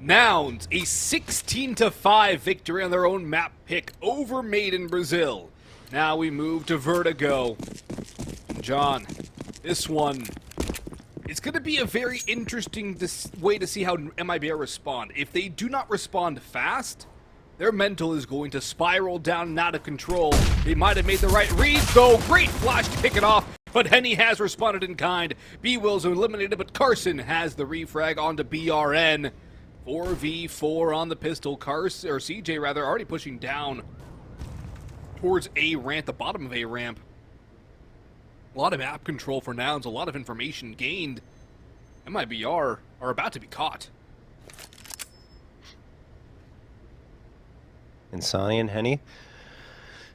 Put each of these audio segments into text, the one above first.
Nouns, a 16-5 victory on their own map pick over Made in Brazil. Now we move to Vertigo. John, this one, it's going to be a very interesting way to see how MIBR respond. If they do not respond fast, their mental is going to spiral down and out of control. They might have made the right read, though. Great flash to kick it off, but Henny has responded in kind. bwills eliminated, but Carson has the refrag onto BRN. 4v4 on the pistol. Carson, or CJ rather, already pushing down towards A ramp, the bottom of A ramp. A lot of map control for Nouns, a lot of information gained. MIBR are about to be caught. Insani and Henny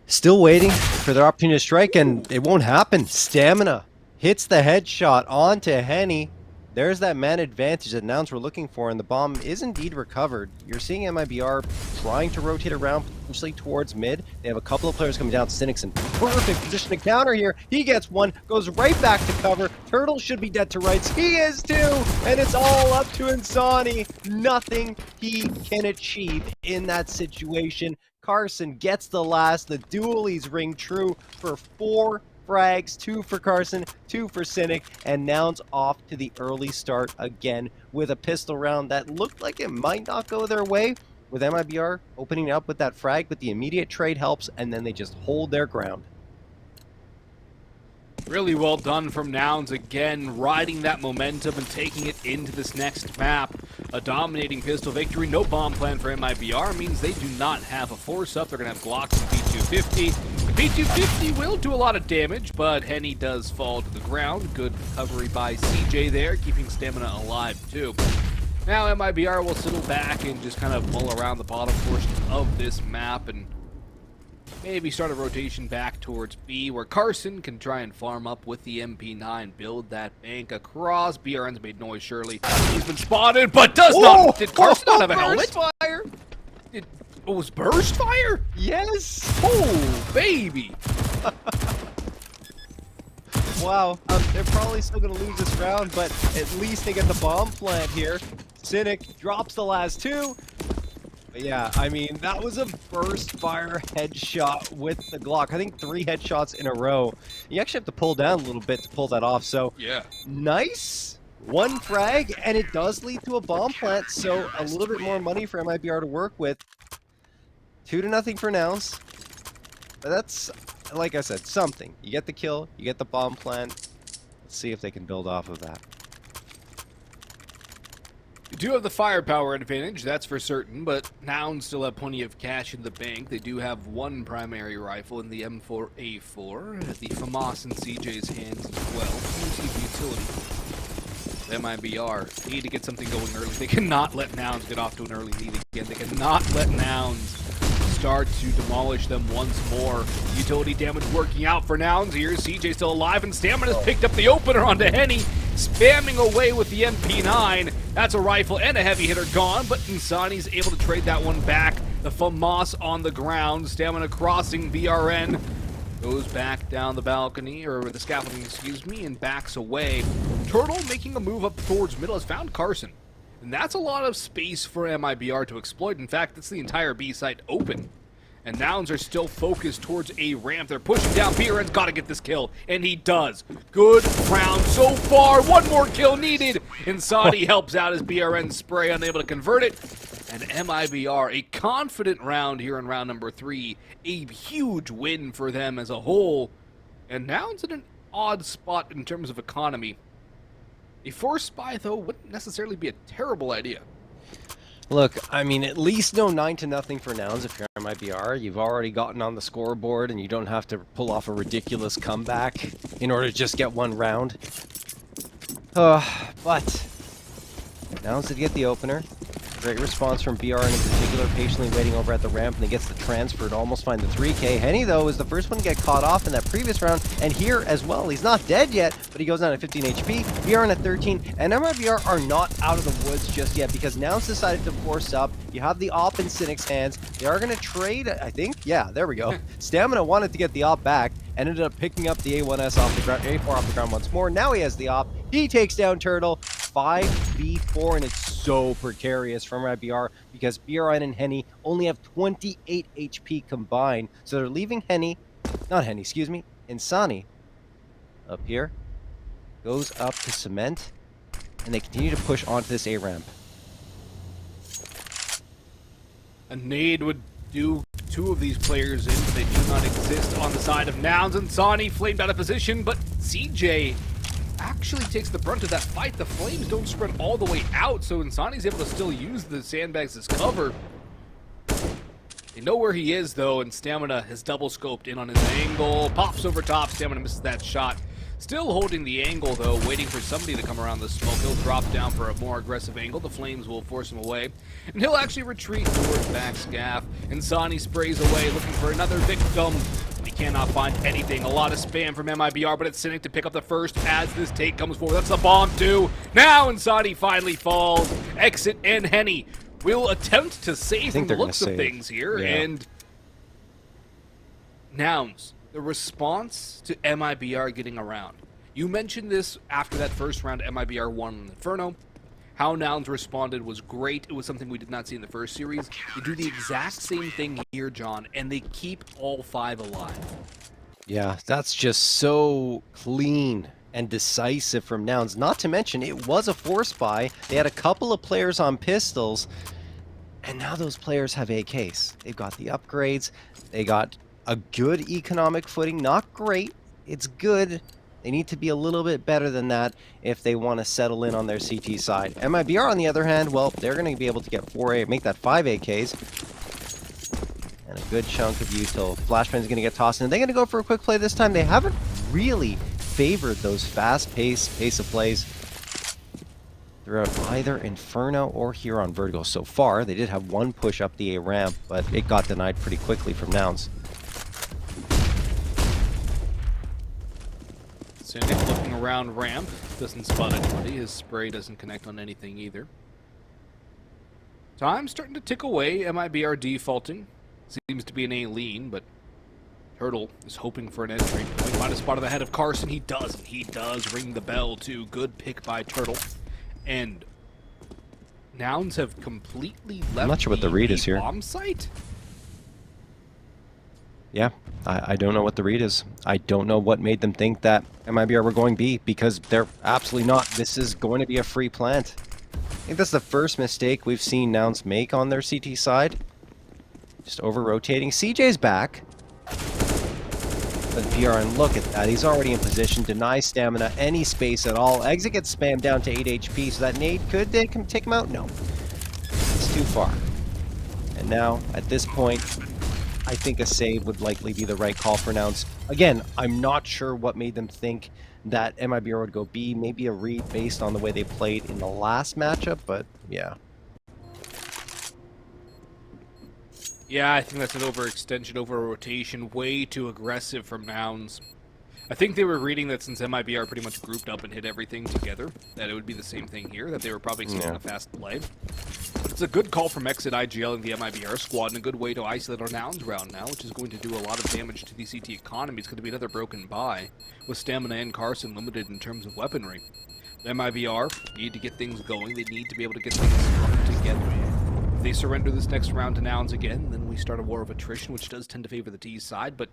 still waiting for their opportunity to strike, and it won't happen. Stamina hits the headshot onto Henny. There's that man advantage that Nouns were looking for, and the bomb is indeed recovered. You're seeing MIBR trying to rotate around potentially towards mid. They have a couple of players coming down. Cynic's in perfect position to counter here. He gets one, goes right back to cover. Tuurtle should be dead to rights. He is too, and it's all up to Insani. Nothing he can achieve in that situation. Carson gets the last. The dualies ring true for 4 frags, 2 for Carson, 2 for Cynic, and Nouns off to the early start again with a pistol round that looked like it might not go their way, with MIBR opening up with that frag, but the immediate trade helps, and then they just hold their ground. Really well done from Nouns again, riding that momentum and taking it into this next map. A dominating pistol victory. No bomb plan for MIBR means they do not have a force up. They're going to have Glocks and P250. The P250 will do a lot of damage, but Henny does fall to the ground. Good recovery by CJ there, keeping stamina alive too. Now MIBR will settle back and just kind of mull around the bottom portion of this map and maybe start a rotation back towards B, where Carson can try and farm up with the MP9, build that bank across. BRN's made noise, surely. He's been spotted, but does not. Did Carson not have a helmet? Fire! It was burst fire? Yes! Oh, baby! Wow, they're probably still going to lose this round, but at least they get the bomb plant here. Cynic drops the last 2. But yeah, I mean, that was a burst fire headshot with the Glock. I think 3 headshots in a row. You actually have to pull down a little bit to pull that off, so yeah, nice. 1 frag, and it does lead to a bomb plant, so a little bit more money for MIBR to work with. 2-0 for Nouns. But that's, like I said, something. You get the kill, you get the bomb plant. Let's see if they can build off of that. You do have the firepower advantage, that's for certain, but Nouns still have plenty of cash in the bank. They do have 1 primary rifle in the M4A4, the FAMAS in CJ's hands as well. Utility. MIBR need to get something going early. They cannot let Nouns get off to an early lead again. They cannot let Nouns start to demolish them once more. Utility damage working out for Nouns here. CJ still alive, and Stamina's picked up the opener onto Henny, spamming away with the MP9. That's a rifle and a heavy hitter gone, but Insani's able to trade that one back. The FAMAS on the ground. Stamina crossing BRN. Goes back down the balcony, or the scaffolding, excuse me, and backs away. Tuurtle making a move up towards middle has found Carson. And that's a lot of space for MIBR to exploit. In fact, that's the entire B site open. And Nouns are still focused towards A ramp. They're pushing down. BRN's got to get this kill, and he does. Good round so far. 1 more kill needed. Insani helps out as BRN spray unable to convert it. And MIBR, a confident round here in round number 3. A huge win for them as a whole. And Nouns in an odd spot in terms of economy. A force spy, though, wouldn't necessarily be a terrible idea. Look, I mean, at least no 9-0 for Nouns if you're MIBR. You've already gotten on the scoreboard, and you don't have to pull off a ridiculous comeback in order to just get 1 round. But Nouns did get the opener. Great response from BRN in particular, patiently waiting over at the ramp, and he gets the transfer to almost find the 3K. Henny, though, is the first one to get caught off in that previous round, and here as well. He's not dead yet, but he goes down at 15 HP, BRN at 13, and MIBR are not out of the woods just yet, because Nouns decided to force up. You have the op in Cynic's hands. They are going to trade, I think. Yeah, there we go. Stamina wanted to get the op back, ended up picking up the A1S off the ground, A4 off the ground once more. Now he has the op. He takes down Tuurtle. 5v4, and it's so precarious from MIBR because BRN and Henny only have 28 HP combined. So they're leaving Insani up here. Goes up to cement, and they continue to push onto this A ramp. A nade would do two of these players in, but they do not exist on the side of Nouns. And Insani flamed out of position, but CJ actually takes the brunt of that fight. The flames don't spread all the way out, so Insani's able to still use the sandbags as cover. They know where he is, though, and Stamina has double-scoped in on his angle. Pops over top. Stamina misses that shot. Still holding the angle, though, waiting for somebody to come around the smoke. He'll drop down for a more aggressive angle. The flames will force him away, and he'll actually retreat towards back scaff. Insani sprays away, looking for another victim. He cannot find anything. A lot of spam from MIBR, but it's Cynic to pick up the first as this take comes forward. That's the bomb, too. Now Insani finally falls. Exit and Henny will attempt to save from the looks of things here, and Nouns. The response to MIBR getting around. You mentioned this after that first round MIBR won in Inferno. How Nouns responded was great. It was something we did not see in the first series. They do the exact same thing here, John, and they keep all five alive. Yeah, that's just so clean and decisive from Nouns. Not to mention, it was a force buy. They had a couple of players on pistols, and now those players have AKs. They've got the upgrades. They got a good economic footing. Not great. It's good. They need to be a little bit better than that if they want to settle in on their CT side. MIBR, on the other hand, well, they're going to be able to get 4A, make that 5 AKs. And a good chunk of util. Flashbang's going to get tossed in. Are they going to go for a quick play this time? They haven't really favored those fast-paced pace of plays throughout either Inferno or here on Vertigo so far. They did have one push up the A ramp, but it got denied pretty quickly from Nouns. Cynic looking around ramp, doesn't spot anybody. His spray doesn't connect on anything either. Time's starting to tick away. MIBR defaulting. Seems to be an A lean, but Tuurtle is hoping for an entry. He might have spotted the head of Carson. He does, and he does ring the bell too. Good pick by Tuurtle. And Nouns have completely left. I'm not sure what the read is here. Bomb site? Yeah, I don't know what the read is. I don't know what made them think that MIBR were going B, because they're absolutely not. This is going to be a free plant. I think that's the first mistake we've seen Nouns make on their CT side. Just over-rotating. CJ's back. But BRN, look at that. He's already in position. Denies Stamina any space at all. Exit gets spammed down to 8 HP, so that nade could take him out? No. It's too far. And now, at this point, I think a save would likely be the right call for Nouns. Again, I'm not sure what made them think that MIBR would go B. Maybe a read based on the way they played in the last matchup, but yeah. Yeah, I think that's an overextension, over-rotation, way too aggressive from Nouns. I think they were reading that since MIBR pretty much grouped up and hit everything together, that it would be the same thing here, that they were probably expecting a fast play. But it's a good call from Exit IGL and the MIBR squad, and a good way to isolate our Nouns round now, which is going to do a lot of damage to the CT economy. It's going to be another broken buy, with Stamina and Carson limited in terms of weaponry. MIBR need to get things going. They need to be able to get things strung together. If they surrender this next round to Nouns again, then we start a war of attrition, which does tend to favor the T side, but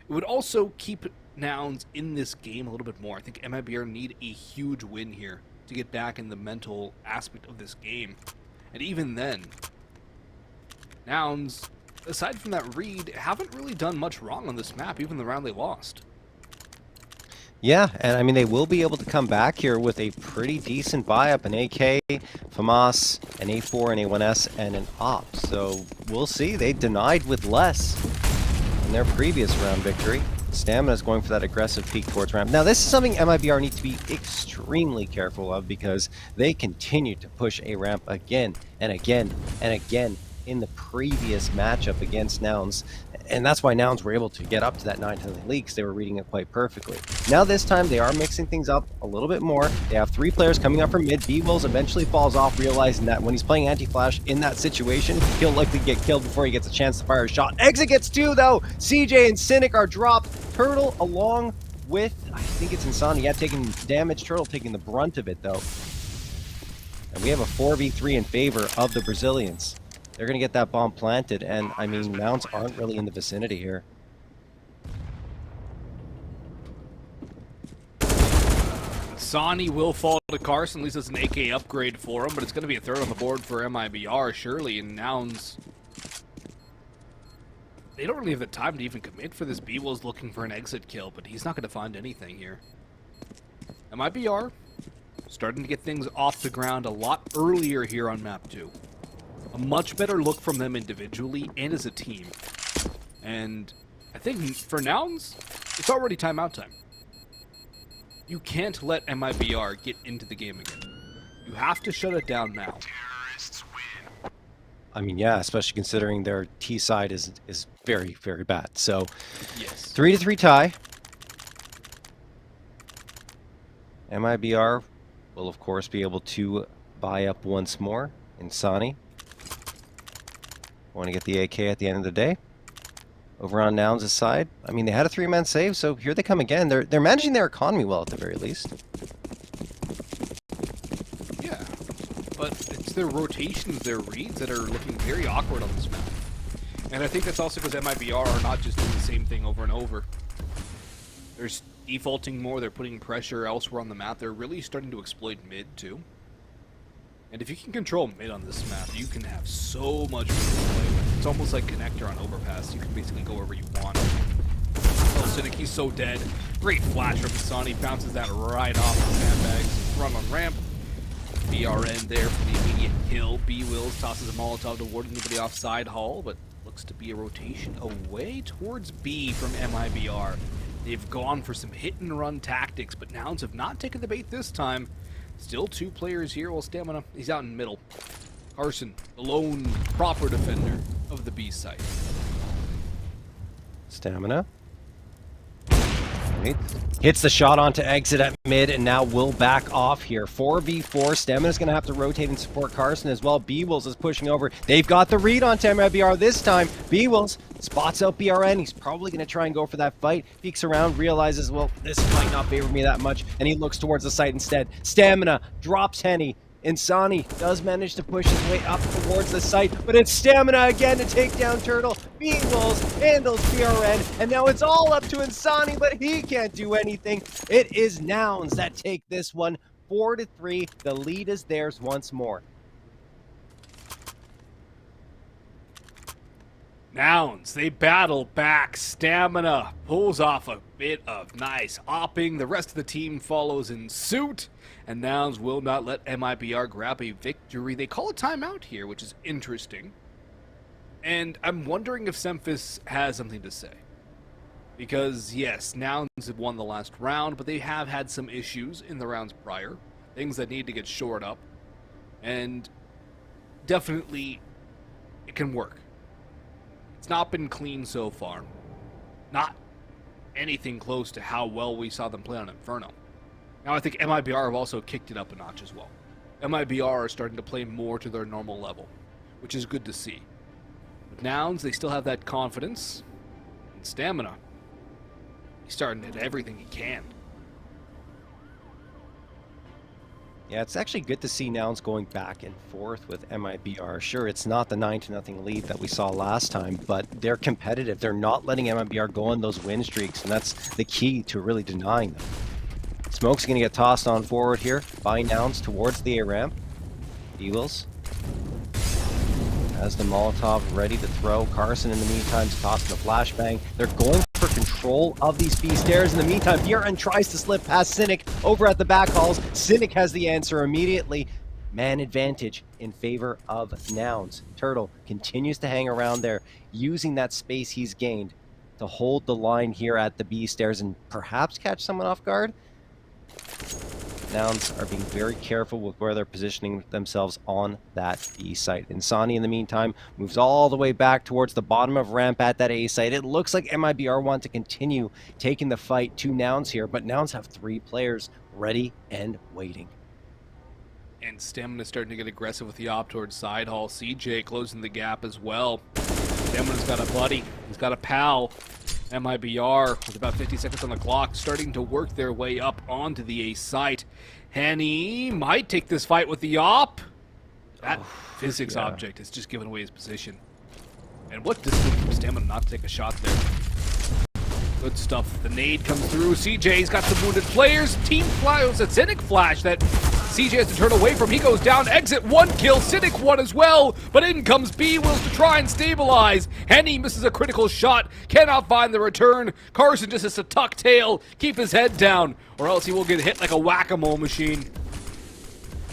it would also keep Nouns in this game a little bit more. I think MIBR need a huge win here to get back in the mental aspect of this game. And even then, Nouns, aside from that read, haven't really done much wrong on this map, even the round they lost. Yeah, and I mean, they will be able to come back here with a pretty decent buy-up, an AK, FAMAS, an A4, an A1S, and an OP. So we'll see. They denied with less in their previous round victory. Stamina is going for that aggressive peek towards ramp. Now, this is something MIBR need to be extremely careful of, because they continue to push a ramp again and again and again in the previous matchup against Nouns. And that's why Nouns were able to get up to that 9-10 lead, because they were reading it quite perfectly. Now this time, they are mixing things up a little bit more. They have 3 players coming up from mid. bwills eventually falls off, realizing that when he's playing anti-flash in that situation, he'll likely get killed before he gets a chance to fire a shot. Exit gets 2, though! CJ and Cynic are dropped. Tuurtle, along with, I think it's Insani, yeah, taking damage. Tuurtle taking the brunt of it, though. And we have a 4v3 in favor of the Brazilians. They're going to get that bomb planted, and I mean, Nouns aren't really in the vicinity here. Sonny will fall to Carson, at least it's an AK upgrade for him, but it's going to be a third on the board for MIBR, surely, and Nouns... They don't really have the time to even commit for this. bwills looking for an exit kill, but he's not going to find anything here. MIBR starting to get things off the ground a lot earlier here on map 2. A much better look from them individually and as a team. And I think for Nouns, it's already timeout time. You can't let MIBR get into the game again. You have to shut it down now. I mean, yeah, especially considering their T side is very, very bad. So, yes. 3-3 tie. MIBR will, of course, be able to buy up once more in Sonny. Want to get the AK at the end of the day. Over on Nouns' side, I mean, they had a 3-man save, so here they come again. They're managing their economy well at the very least. Yeah, but it's their rotations, their reads that are looking very awkward on this map. And I think that's also because MIBR are not just doing the same thing over and over. They're defaulting more, they're putting pressure elsewhere on the map. They're really starting to exploit mid, too. And if you can control mid on this map, you can have so much room to play with. It's almost like Connector on Overpass. You can basically go wherever you want. Oh, Cynic, he's so dead. Great flash from Sonny. Bounces that right off the sandbags. Run on ramp. BRN there for the immediate kill. bwills tosses a Molotov to ward anybody off side hall, but looks to be a rotation away towards B from MIBR. They've gone for some hit-and-run tactics, but Nouns have not taken the bait this time. Still 2 players here, while Stamina, he's out in middle. Carson, the lone proper defender of the B site. Stamina. Right. Hits the shot onto exit at mid, and now will back off here. 4v4. Stamina's going to have to rotate and support Carson as well. bwills is pushing over. They've got the read on MIBR this time. bwills spots out BRN. He's probably going to try and go for that fight. Peeks around, realizes, well, this might not favor me that much, and he looks towards the site instead. Stamina drops Henny. Insani does manage to push his way up towards the site, but it's Stamina again to take down Tuurtle. bwills handles BRN, and now it's all up to Insani, but he can't do anything. It is Nouns that take this one 4-3. The lead is theirs once more. Nouns, they battle back. Stamina pulls off a bit of nice opping. The rest of the team follows in suit. And Nouns will not let MIBR grab a victory. They call a timeout here, which is interesting. And I'm wondering if Semphis has something to say. Because, yes, Nouns have won the last round, but they have had some issues in the rounds prior. Things that need to get shored up. And definitely, it can work. It's not been clean so far. Not anything close to how well we saw them play on Inferno. Now I think MIBR have also kicked it up a notch as well. MIBR are starting to play more to their normal level, which is good to see. But Nouns, they still have that confidence and Stamina. He's starting to hit everything he can. Yeah, it's actually good to see Nouns going back and forth with MIBR. Sure, it's not the 9-0 lead that we saw last time, but they're competitive. They're not letting MIBR go on those win streaks, and that's the key to really denying them. Smoke's going to get tossed on forward here by Nouns towards the A ramp. bwills has the Molotov ready to throw. Carson, in the meantime, is tossing the flashbang. They're going for control of these B stairs. In the meantime, BRN tries to slip past Cynic over at the back halls. Cynic has the answer immediately. Man advantage in favor of Nouns. Tuurtle continues to hang around there, using that space he's gained to hold the line here at the B stairs and perhaps catch someone off guard. Nouns are being very careful with where they're positioning themselves on that B site. Insani, in the meantime, moves all the way back towards the bottom of ramp at that A site. It looks like MIBR want to continue taking the fight to Nouns here, but Nouns have 3 players ready and waiting. And Stamina's starting to get aggressive with the op towards side hall. CJ closing the gap as well. Stamina's got a buddy. He's got a pal. MIBR, with about 50 seconds on the clock, starting to work their way up onto the ace site. Henny might take this fight with the op. That physics object has just given away his position. And what discipline from Stamina not to take a shot there. Good stuff. The nade comes through. CJ's got some wounded players. Team Flash, a Cynic Flash that CJ has to turn away from. He goes down. Exit 1 kill. Cynic 1 as well. But in comes bwills to try and stabilize. Henny misses a critical shot. Cannot find the return. Carson just has to tuck tail. Keep his head down. Or else he will get hit like a whack-a-mole machine.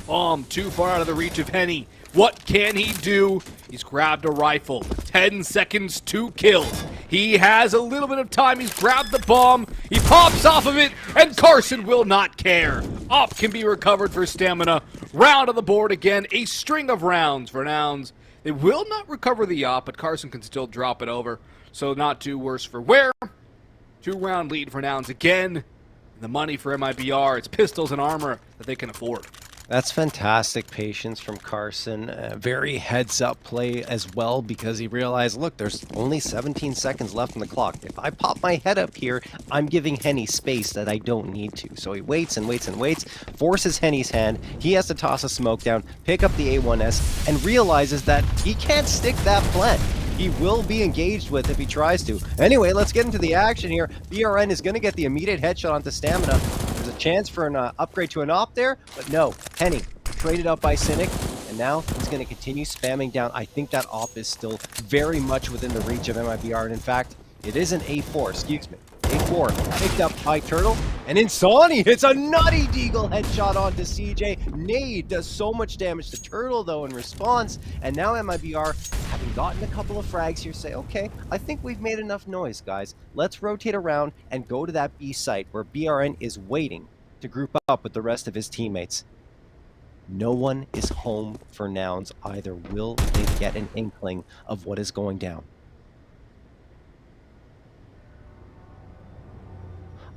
Bomb too far out of the reach of Henny. What can he do? He's grabbed a rifle. 10 seconds, 2 kills. He has a little bit of time. He's grabbed the bomb. He pops off of it, and Carson will not care. Op can be recovered for Stamina. Round on the board again. A string of rounds for Nouns. They will not recover the op, but Carson can still drop it over. So not too worse for wear. 2-round lead for Nouns again. The money for MIBR, it's pistols and armor that they can afford. That's fantastic patience from Carson. Very heads-up play as well, because he realized, look, there's only 17 seconds left on the clock. If I pop my head up here, I'm giving Henny space that I don't need to. So he waits and waits and waits, forces Henny's hand. He has to toss a smoke down, pick up the A1S, and realizes that he can't stick that plant. He will be engaged with if he tries to. Anyway, let's get into the action here. BRN is going to get the immediate headshot onto Stamina. There's a chance for an upgrade to an op there, but no. Henny traded up by Cynic, and now he's going to continue spamming down. I think that op is still very much within the reach of MIBR, and in fact, it is an A4, excuse me. A4 picked up by Tuurtle, and Insani hits a nutty deagle headshot onto CJ. Nade does so much damage to Tuurtle, though, in response, and now MIBR, having gotten a couple of frags here, say, okay, I think we've made enough noise, guys. Let's rotate around and go to that B site where BRN is waiting to group up with the rest of his teammates. No one is home for Nouns either. Will they get an inkling of what is going down?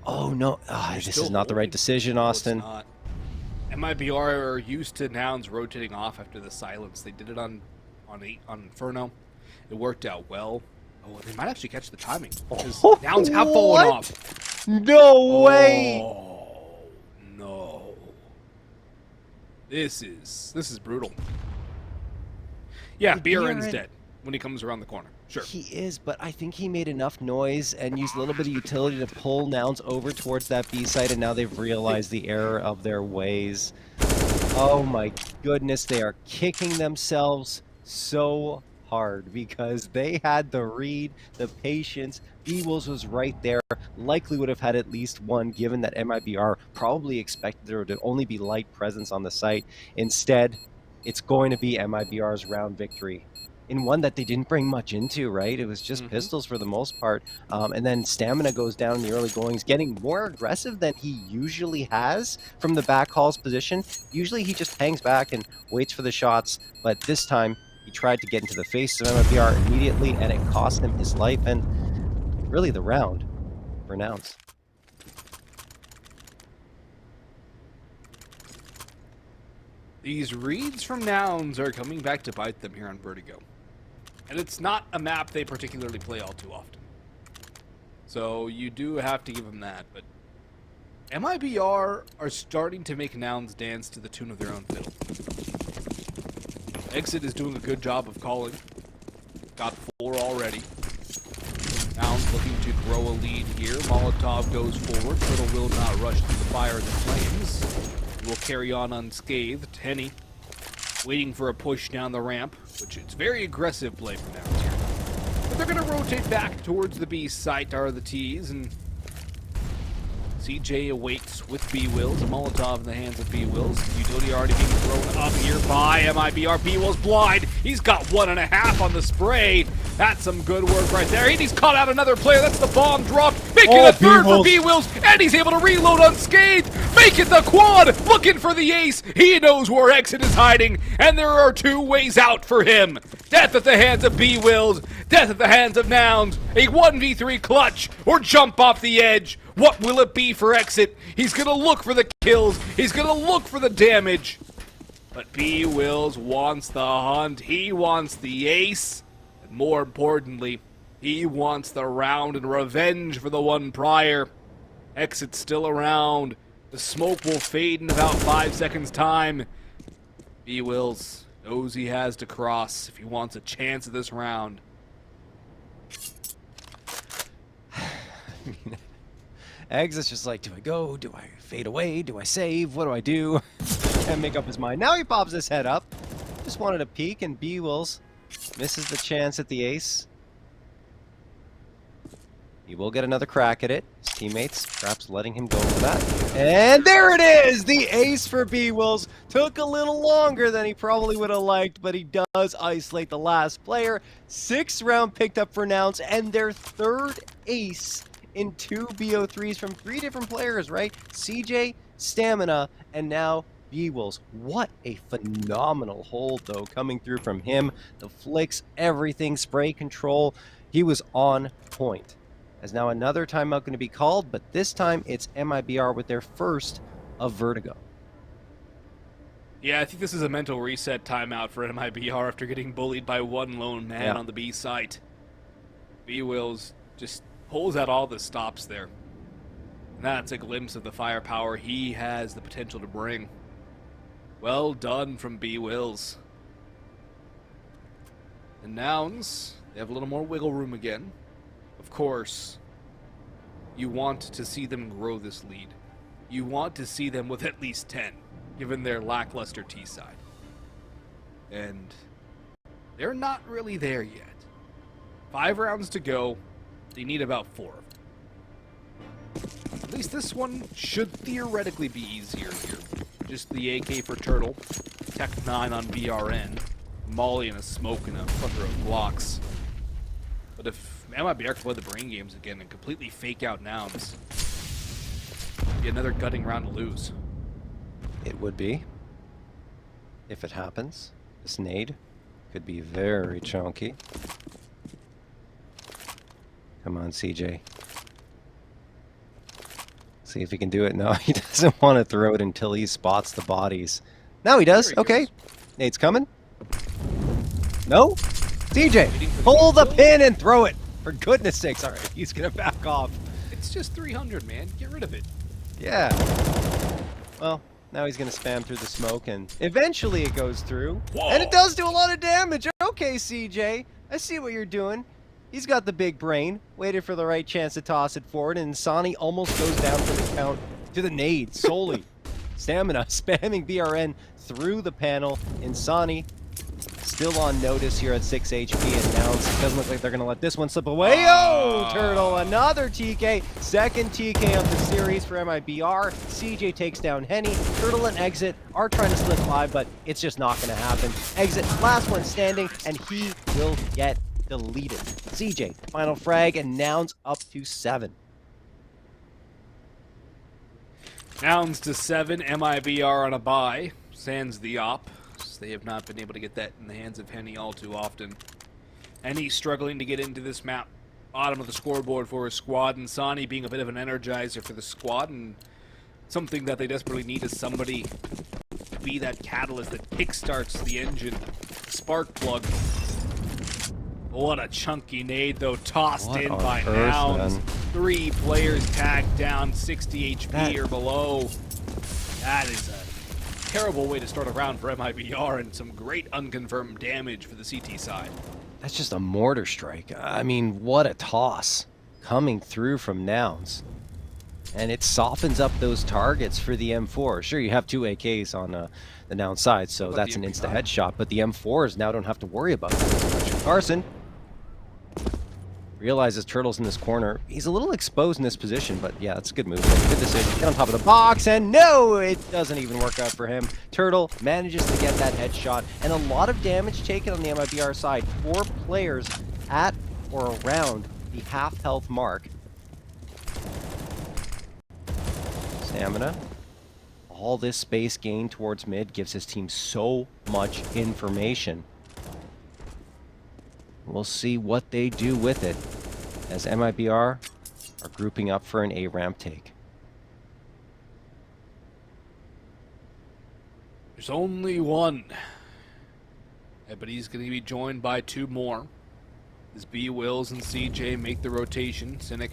Oh no, this is not the right decision, Austin. No, it's not. MIBR are used to Nouns rotating off after the silence. They did it on Inferno. It worked out well. Oh, they might actually catch the timing, because Nouns have fallen off. No way! Oh, no. This is brutal. Yeah, BRN's dead when he comes around the corner. Sure. He is, but I think he made enough noise and used a little bit of utility to pull Nouns over towards that B site, and now they've realized the error of their ways. Oh my goodness, they are kicking themselves so hard because they had the read, the patience. bwills was right there, likely would have had at least one, given that MIBR probably expected there to only be light presence on the site. Instead, it's going to be MIBR's round victory. In one that they didn't bring much into, right? It was just pistols for the most part. And then Stamina goes down in the early goings, getting more aggressive than he usually has from the back hall's position. Usually he just hangs back and waits for the shots, but this time he tried to get into the face of MIBR immediately, and it cost him his life and really the round for Nouns. These reads from Nouns are coming back to bite them here on Vertigo. And it's not a map they particularly play all too often. So you do have to give them that, but MIBR are starting to make Nouns dance to the tune of their own fiddle. Exit is doing a good job of calling. Got 4 already. Nouns looking to grow a lead here. Molotov goes forward. Tuurtle will not rush through the fire and the flames. He will carry on unscathed. Henny waiting for a push down the ramp, which is very aggressive play from Nouns here. But they're going to rotate back towards the B site, are the T's, and CJ awaits with bwills. A Molotov in the hands of bwills. Utility already being thrown up here by MIBR. bwills blind. He's got 1.5 on the spray. That's some good work right there. And he's caught out another player. That's the bomb dropped. Making a third for bwills. And he's able to reload unscathed. Making the quad. Looking for the ace. He knows where Exit is hiding. And there are 2 ways out for him. Death at the hands of bwills. Death at the hands of Nouns. A 1v3 clutch. Or jump off the edge. What will it be for Exit? He's going to look for the kills. He's going to look for the damage. But bwills wants the hunt. He wants the ace. And more importantly, He wants the round and revenge for the one prior. Exit's still around. The smoke will fade in about 5 seconds' time. bwills knows he has to cross if he wants a chance at this round. Eggs is just like, do I go? Do I fade away? Do I save? What do I do? Can't make up his mind. Now he pops his head up. Just wanted a peek, and bwills misses the chance at the ace. He will get another crack at it. His teammates perhaps letting him go for that. And there it is! The ace for bwills. Took a little longer than he probably would have liked, but he does isolate the last player. 6th round picked up for Nouns, and their 3rd ace in 2 BO3s from 3 different players, right? CJ, Stamina, and now bwills. What a phenomenal hold, though, coming through from him. The flicks, everything, spray control. He was on point. As now another timeout going to be called, but this time it's MIBR with their first of Vertigo. Yeah, I think this is a mental reset timeout for MIBR after getting bullied by one lone man on the B site. bwills just pulls out all the stops there. And that's a glimpse of the firepower he has the potential to bring. Well done from bwills. The Nouns, they have a little more wiggle room again. Of course, you want to see them grow this lead. You want to see them with at least 10, given their lackluster T side. And they're not really there yet. 5 rounds to go. They need about 4 of them. At least this one should theoretically be easier here. Just the AK for Tuurtle, Tech 9 on BRN, Molly and a smoke and a plethora of blocks. But if MIBR can play the brain games again and completely fake out Nouns, it'd be another gutting round to lose. It would be. If it happens. This nade could be very chunky. Come on, CJ. See if he can do it. No, he doesn't want to throw it until he spots the bodies. Now he does. Okay. Nade's coming. No? CJ, pull the pin and throw it. For goodness sakes. All right, he's going to back off. It's just 300, man. Get rid of it. Yeah. Well, now he's going to spam through the smoke, and eventually it goes through. Whoa. And it does do a lot of damage. Okay, CJ. I see what you're doing. He's got the big brain. Waited for the right chance to toss it forward, and Sani almost goes down for the count to the nade solely. Stamina spamming BRN through the panel. Insani still on notice here at 6 HP, and Nouns doesn't look like they're going to let this one slip away. Oh, Tuurtle, another TK. Second TK of the series for MIBR. CJ takes down Henny. Tuurtle and Exit are trying to slip by, but it's just not going to happen. Exit, last one standing, and he will get deleted. CJ, final frag, and Nouns up to 7. Nouns to 7, MIBR on a bye. Sans the op. They have not been able to get that in the hands of Henny all too often. Henny struggling to get into this map. Bottom of the scoreboard for his squad, and Sani being a bit of an energizer for the squad, and something that they desperately need is somebody to be that catalyst that kickstarts the engine. Spark plug. What a chunky nade, though, tossed in by Nouns. 3 players tagged down, 60 HP or below. That is a terrible way to start a round for MIBR, and some great unconfirmed damage for the CT side. That's just a mortar strike. I mean, what a toss coming through from Nouns. And it softens up those targets for the M4. Sure, you have 2 AKs on the Nouns side, so that's an insta headshot, but the M4s now don't have to worry about that. Carson realizes Tuurtle's in this corner. He's a little exposed in this position, but yeah, it's a good move. Good decision. Get on top of the box, and no, it doesn't even work out for him. Tuurtle manages to get that headshot, and a lot of damage taken on the MIBR side. 4 players at or around the half health mark. Stamina. All this space gained towards mid gives his team so much information. We'll see what they do with it as MIBR are grouping up for an A ramp take. There's only one. But he's going to be joined by 2 more. As bwills and CJ make the rotation, Cynic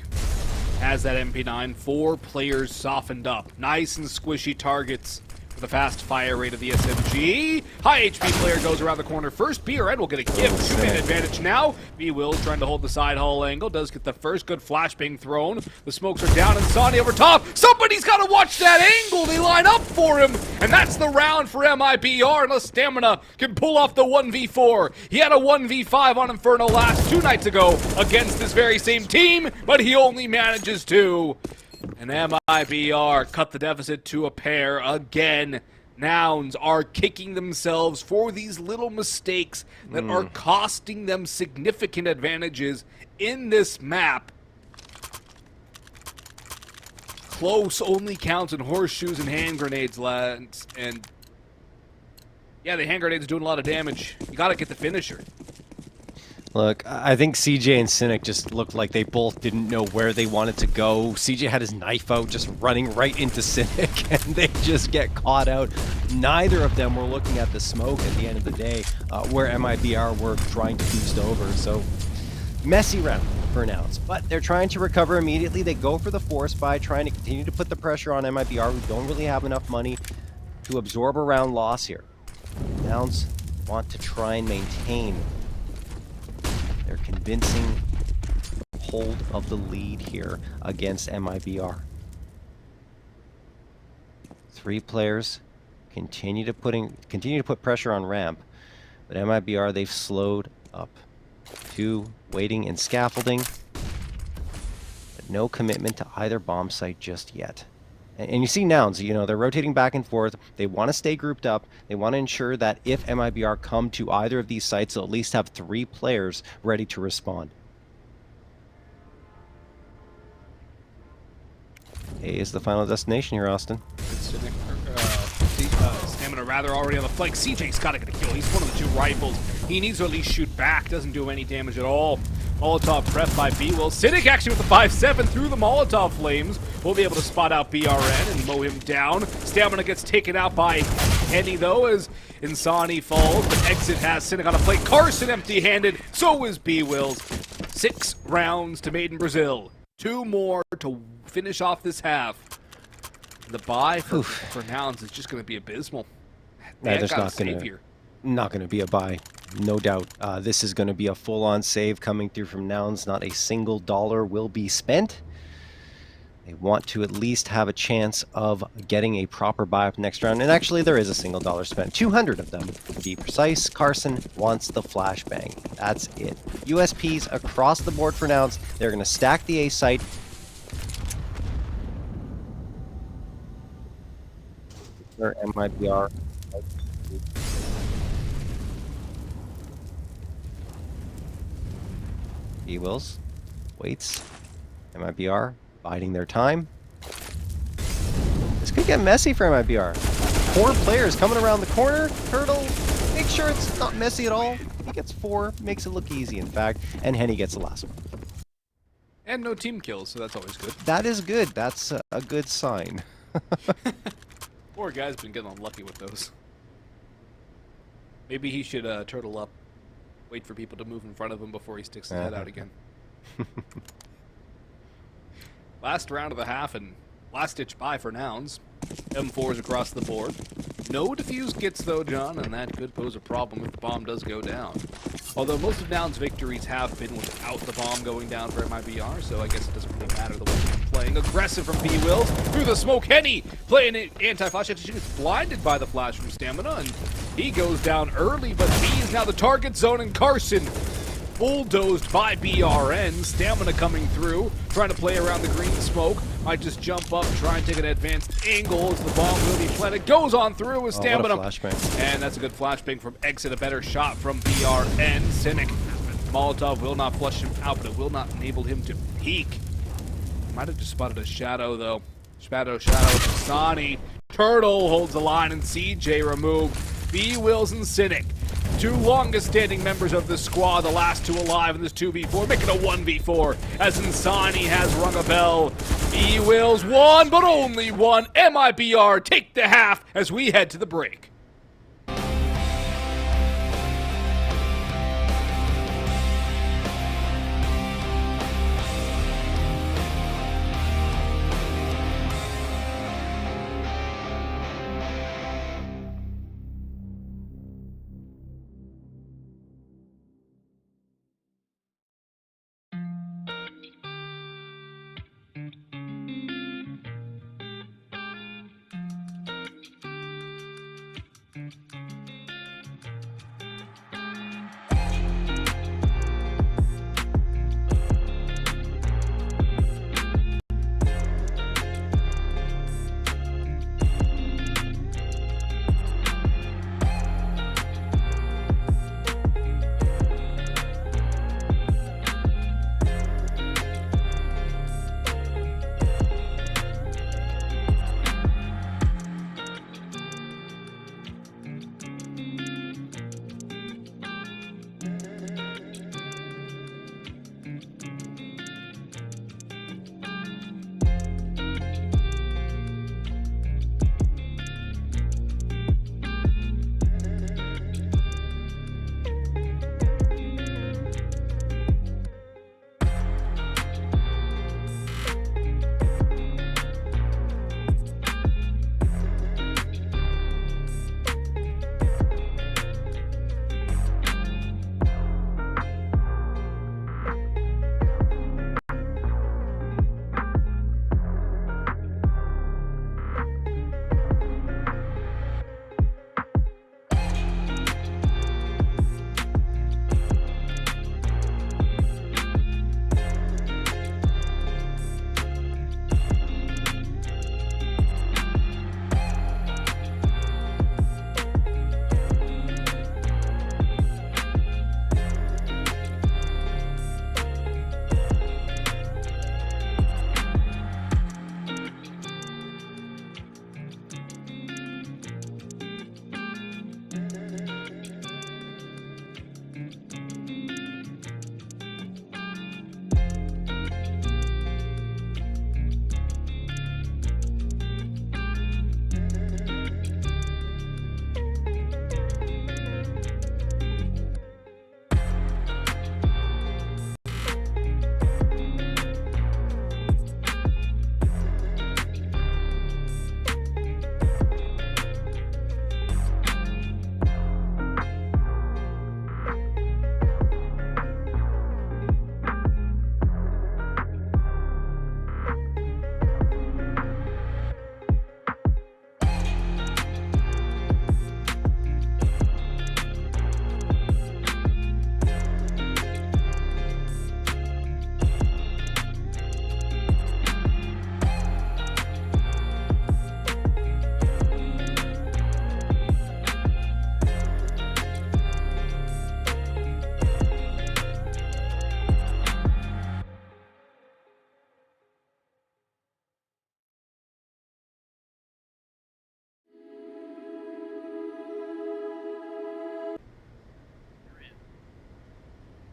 has that MP9. 4 players softened up. Nice and squishy targets with the fast fire rate of the SMG. High HP player goes around the corner first. BRN will get a gift. 2-man advantage now. bwills trying to hold the side hull angle. Does get the first good flashbang thrown. The smokes are down and Sonny over top. Somebody's got to watch that angle. They line up for him. And that's the round for MIBR unless Stamina can pull off the 1v4. He had a 1v5 on Inferno last 2 nights ago against this very same team, but he only manages 2. And MIBR cut the deficit to a pair again. Nouns are kicking themselves for these little mistakes that are costing them significant advantages in this map. Close only counts in horseshoes and hand grenades, lads. And yeah, the hand grenades doing a lot of damage. You gotta get the finisher. Look, I think CJ and Cynic just looked like they both didn't know where they wanted to go. CJ had his knife out, just running right into Cynic, and they just get caught out. Neither of them were looking at the smoke at the end of the day, where MIBR were trying to boost over. So, messy round for Nouns, but they're trying to recover immediately. They go for the force buy, trying to continue to put the pressure on MIBR, who don't really have enough money to absorb a round loss here. Nouns want to try and maintain their convincing hold of the lead here against MIBR. 3 players continue to put pressure on ramp, but MIBR, they've slowed up. 2 waiting in scaffolding, but no commitment to either bomb site just yet. And you see Nouns, you know, they're rotating back and forth. They want to stay grouped up. They want to ensure that if MIBR come to either of these sites, they'll at least have 3 players ready to respond. A is the final destination here, Austin. Stamina rather already on the flank. CJ's got to get a kill. He's one of the 2 rifles. He needs to at least shoot back. Doesn't do any damage at all. Molotov prep by bwills. Cynic actually with the 5-7 through the Molotov flames. We'll be able to spot out BRN and mow him down. Stamina gets taken out by Henny though as Insani falls, but Exit has Cynic on a plate. Carson empty-handed, so is bwills. 6 rounds to Made in Brazil. 2 more to finish off this half. The buy for Nouns is just going to be abysmal. Yeah, there's not going to be a buy, no doubt. This is going to be a full-on save coming through from Nouns. Not a single dollar will be spent. They want to at least have a chance of getting a proper buy up next round. And actually, there is a single dollar spent. 200 of them, to be precise. Carson wants the flashbang. That's it. USPs across the board for Nouns. They're going to stack the A site. MIBR. bwills waits. MIBR biding their time. This could get messy for MIBR. 4 players coming around the corner. Tuurtle, make sure it's not messy at all. He gets 4, makes it look easy, in fact, and Henny gets the last one. And no team kills, so that's always good. That is good. That's a good sign. Poor guy's been getting unlucky with those. Maybe he should turtle up, wait for people to move in front of him before he sticks his head out again. Last round of the half and last-ditch buy for Nouns. M4s across the board. No defuse kits though, John, and that could pose a problem if the bomb does go down. Although most of Nouns' victories have been without the bomb going down for MIBR, so I guess it doesn't really matter the way they're playing. Aggressive from bwills through the smoke. Henny playing it anti-flash. She gets blinded by the flash from Stamina, and he goes down early, but B is now the target zone, and Carson bulldozed by BRN. Stamina coming through, trying to play around the green smoke. Might just jump up, try and take an advanced angle as the bomb will be planted. Goes on through with Stamina. And that's a good flashbang from Exit. A better shot from BRN. Cynic. Molotov will not flush him out, but it will not enable him to peek. Might have just spotted a shadow, though. Shadow, Sani. Tuurtle holds the line, and CJ removed. bwills and Cynic. 2 longest standing members of the squad, the last 2 alive in this 2v4, making a 1v4 as Insani has rung a bell. bwills won, but only one. MIBR take the half as we head to the break.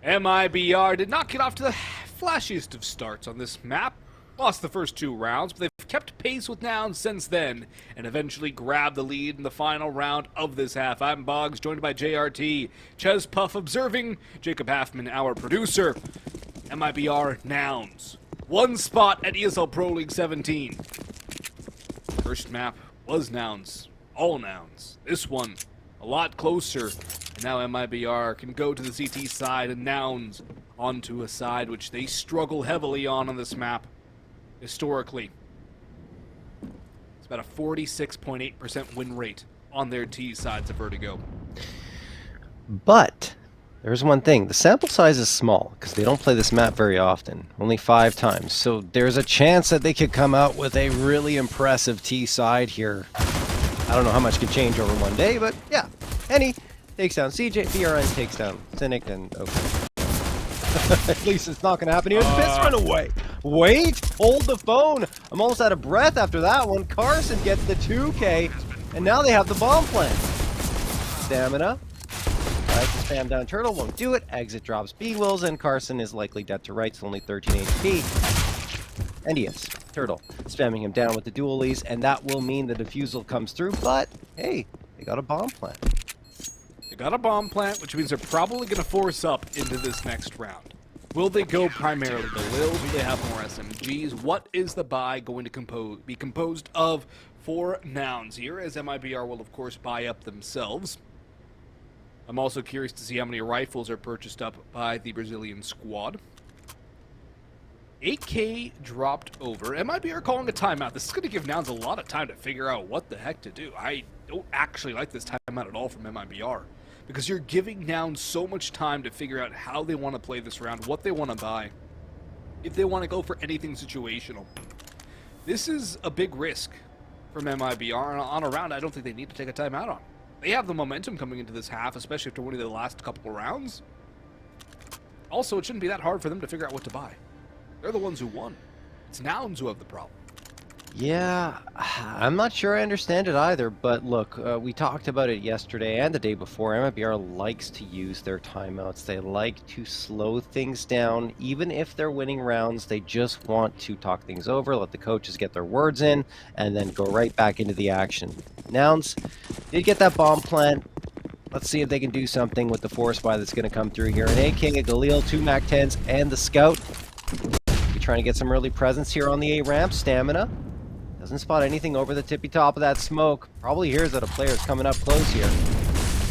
MIBR did not get off to the flashiest of starts on this map. Lost the first 2 rounds, but they've kept pace with Nouns since then, and eventually grabbed the lead in the final round of this half. I'm Boggs, joined by JRT, Ches Puff observing, Jacob Halfman, our producer. MIBR Nouns. 1 spot at ESL Pro League 17. First map was Nouns. All Nouns. This one, a lot closer. And now MIBR can go to the CT side and Nouns onto a side which they struggle heavily on this map. Historically, it's about a 46.8% win rate on their T sides of Vertigo. But there's one thing. The sample size is small because they don't play this map very often. Only 5 times. So there's a chance that they could come out with a really impressive T side here. I don't know how much could change over one day, but yeah. Henny takes down CJ, BRN takes down Cynic, and okay. At least it's not going to happen here. Piss run away. Wait, hold the phone. I'm almost out of breath after that one. Carson gets the 2K, and now they have the bomb plant. Stamina. Tries to spam down Tuurtle, won't do it. Exit drops bwills, and Carson is likely dead to rights, only 13 HP. And he is. Tuurtle spamming him down with the dualies, and that will mean the defusal comes through, but hey, they got a bomb plant. They got a bomb plant, which means they're probably going to force up into this next round. Will they go primarily bwills? Will they have more SMGs? What is the buy going to be composed of for Nouns here, as MIBR will, of course, buy up themselves. I'm also curious to see how many rifles are purchased up by the Brazilian squad. 8K dropped over. MIBR calling a timeout. This is going to give Nouns a lot of time to figure out what the heck to do. I don't actually like this timeout at all from MIBR, because you're giving Nouns so much time to figure out how they want to play this round, what they want to buy, if they want to go for anything situational. This is a big risk from MIBR on a round I don't think they need to take a timeout on. They have the momentum coming into this half, especially after winning the last couple of rounds. Also, it shouldn't be that hard for them to figure out what to buy. They're the ones who won. It's Nouns who have the problem. Yeah, I'm not sure I understand it either, but look, we talked about it yesterday and the day before. MIBR likes to use their timeouts. They like to slow things down. Even if they're winning rounds, they just want to talk things over, let the coaches get their words in, and then go right back into the action. Nouns did get that bomb plant. Let's see if they can do something with the force buy that's going to come through here. An AK, a Galil, 2 MAC-10s, and the Scout. You're trying to get some early presence here on the A ramp. Stamina. Doesn't spot anything over the tippy top of that smoke. Probably hears that a player's coming up close here.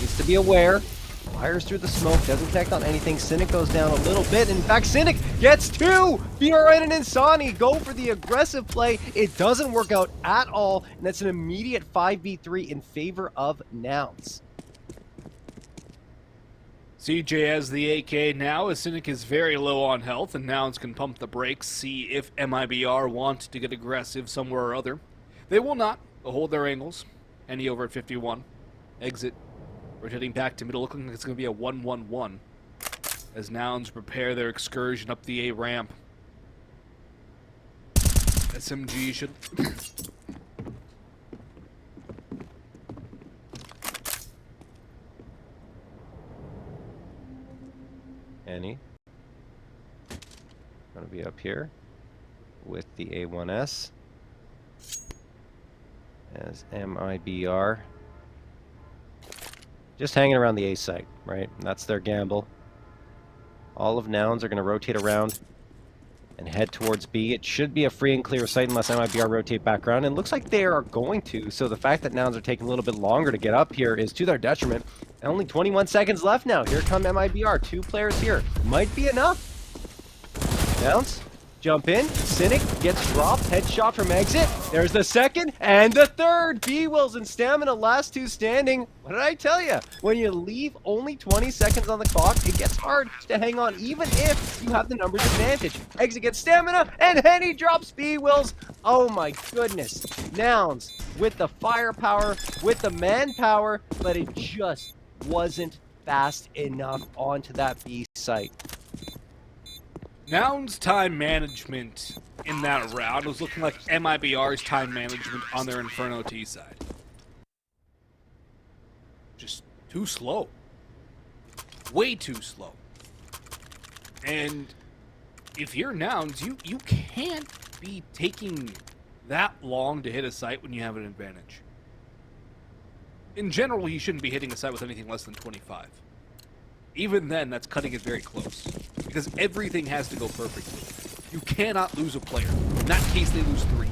Needs to be aware. Fires through the smoke. Doesn't detect on anything. Cynic goes down a little bit. In fact, Cynic gets 2! BRN and Insani go for the aggressive play. It doesn't work out at all. And that's an immediate 5v3 in favor of Nouns. CJ has the AK now, as Cynic is very low on health, and Nouns can pump the brakes, see if MIBR want to get aggressive somewhere or other. They will not. They'll hold their angles. Henny over at 51. Exit. Rotating back to middle, looking like it's going to be a 1-1-1, as Nouns prepare their excursion up the A ramp. SMG should... Henny. Going to be up here with the A1S as MIBR just hanging around the A site, right? And that's their gamble. All of Nouns are going to rotate around and head towards B. It should be a free and clear site unless MIBR rotate back around, and it looks like they are going to. So the fact that Nouns are taking a little bit longer to get up here is to their detriment. And only 21 seconds left now. Here come MIBR. 2 players here. Might be enough. Nouns, jump in. Cynic gets dropped. Headshot from exit. There's the second and the third. bwills and Stamina, last 2 standing. What did I tell you? When you leave only 20 seconds on the clock, it gets hard to hang on, even if you have the numbers advantage. Exit gets Stamina, and Henny drops bwills. Oh my goodness. Nouns with the firepower, with the manpower, but it just wasn't fast enough onto that B site. Nouns' time management in that round was looking like MIBR's time management on their Inferno T side. Just too slow. Way too slow. And if you're Nouns, you can't be taking that long to hit a site when you have an advantage. In general, you shouldn't be hitting a site with anything less than 25. Even then, that's cutting it very close. Because everything has to go perfectly. You cannot lose a player. In that case, they lose 3.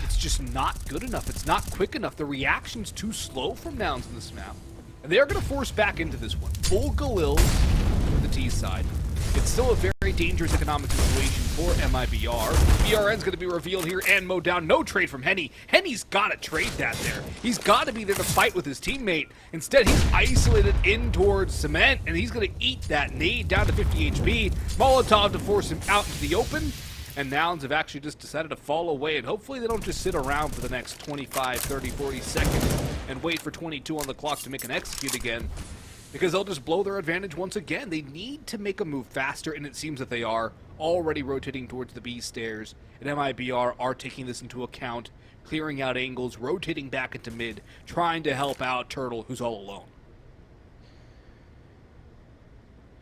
It's just not good enough. It's not quick enough. The reaction's too slow from Nouns in this map. And they are going to force back into this one. Full bwills for the T side. It's still a very dangerous economic situation for MIBR. BRN's going to be revealed here and mowed down. No trade from Henny. Henny's got to trade that there. He's got to be there to fight with his teammate. Instead, he's isolated in towards Cement, and he's going to eat that nade down to 50 HP. Molotov to force him out into the open. And Nouns have actually just decided to fall away, and hopefully they don't just sit around for the next 25, 30, 40 seconds and wait for 22 on the clock to make an execute again. Because they'll just blow their advantage once again. They need to make a move faster, and it seems that they are already rotating towards the B stairs. And MIBR are taking this into account, clearing out angles, rotating back into mid, trying to help out Tuurtle, who's all alone.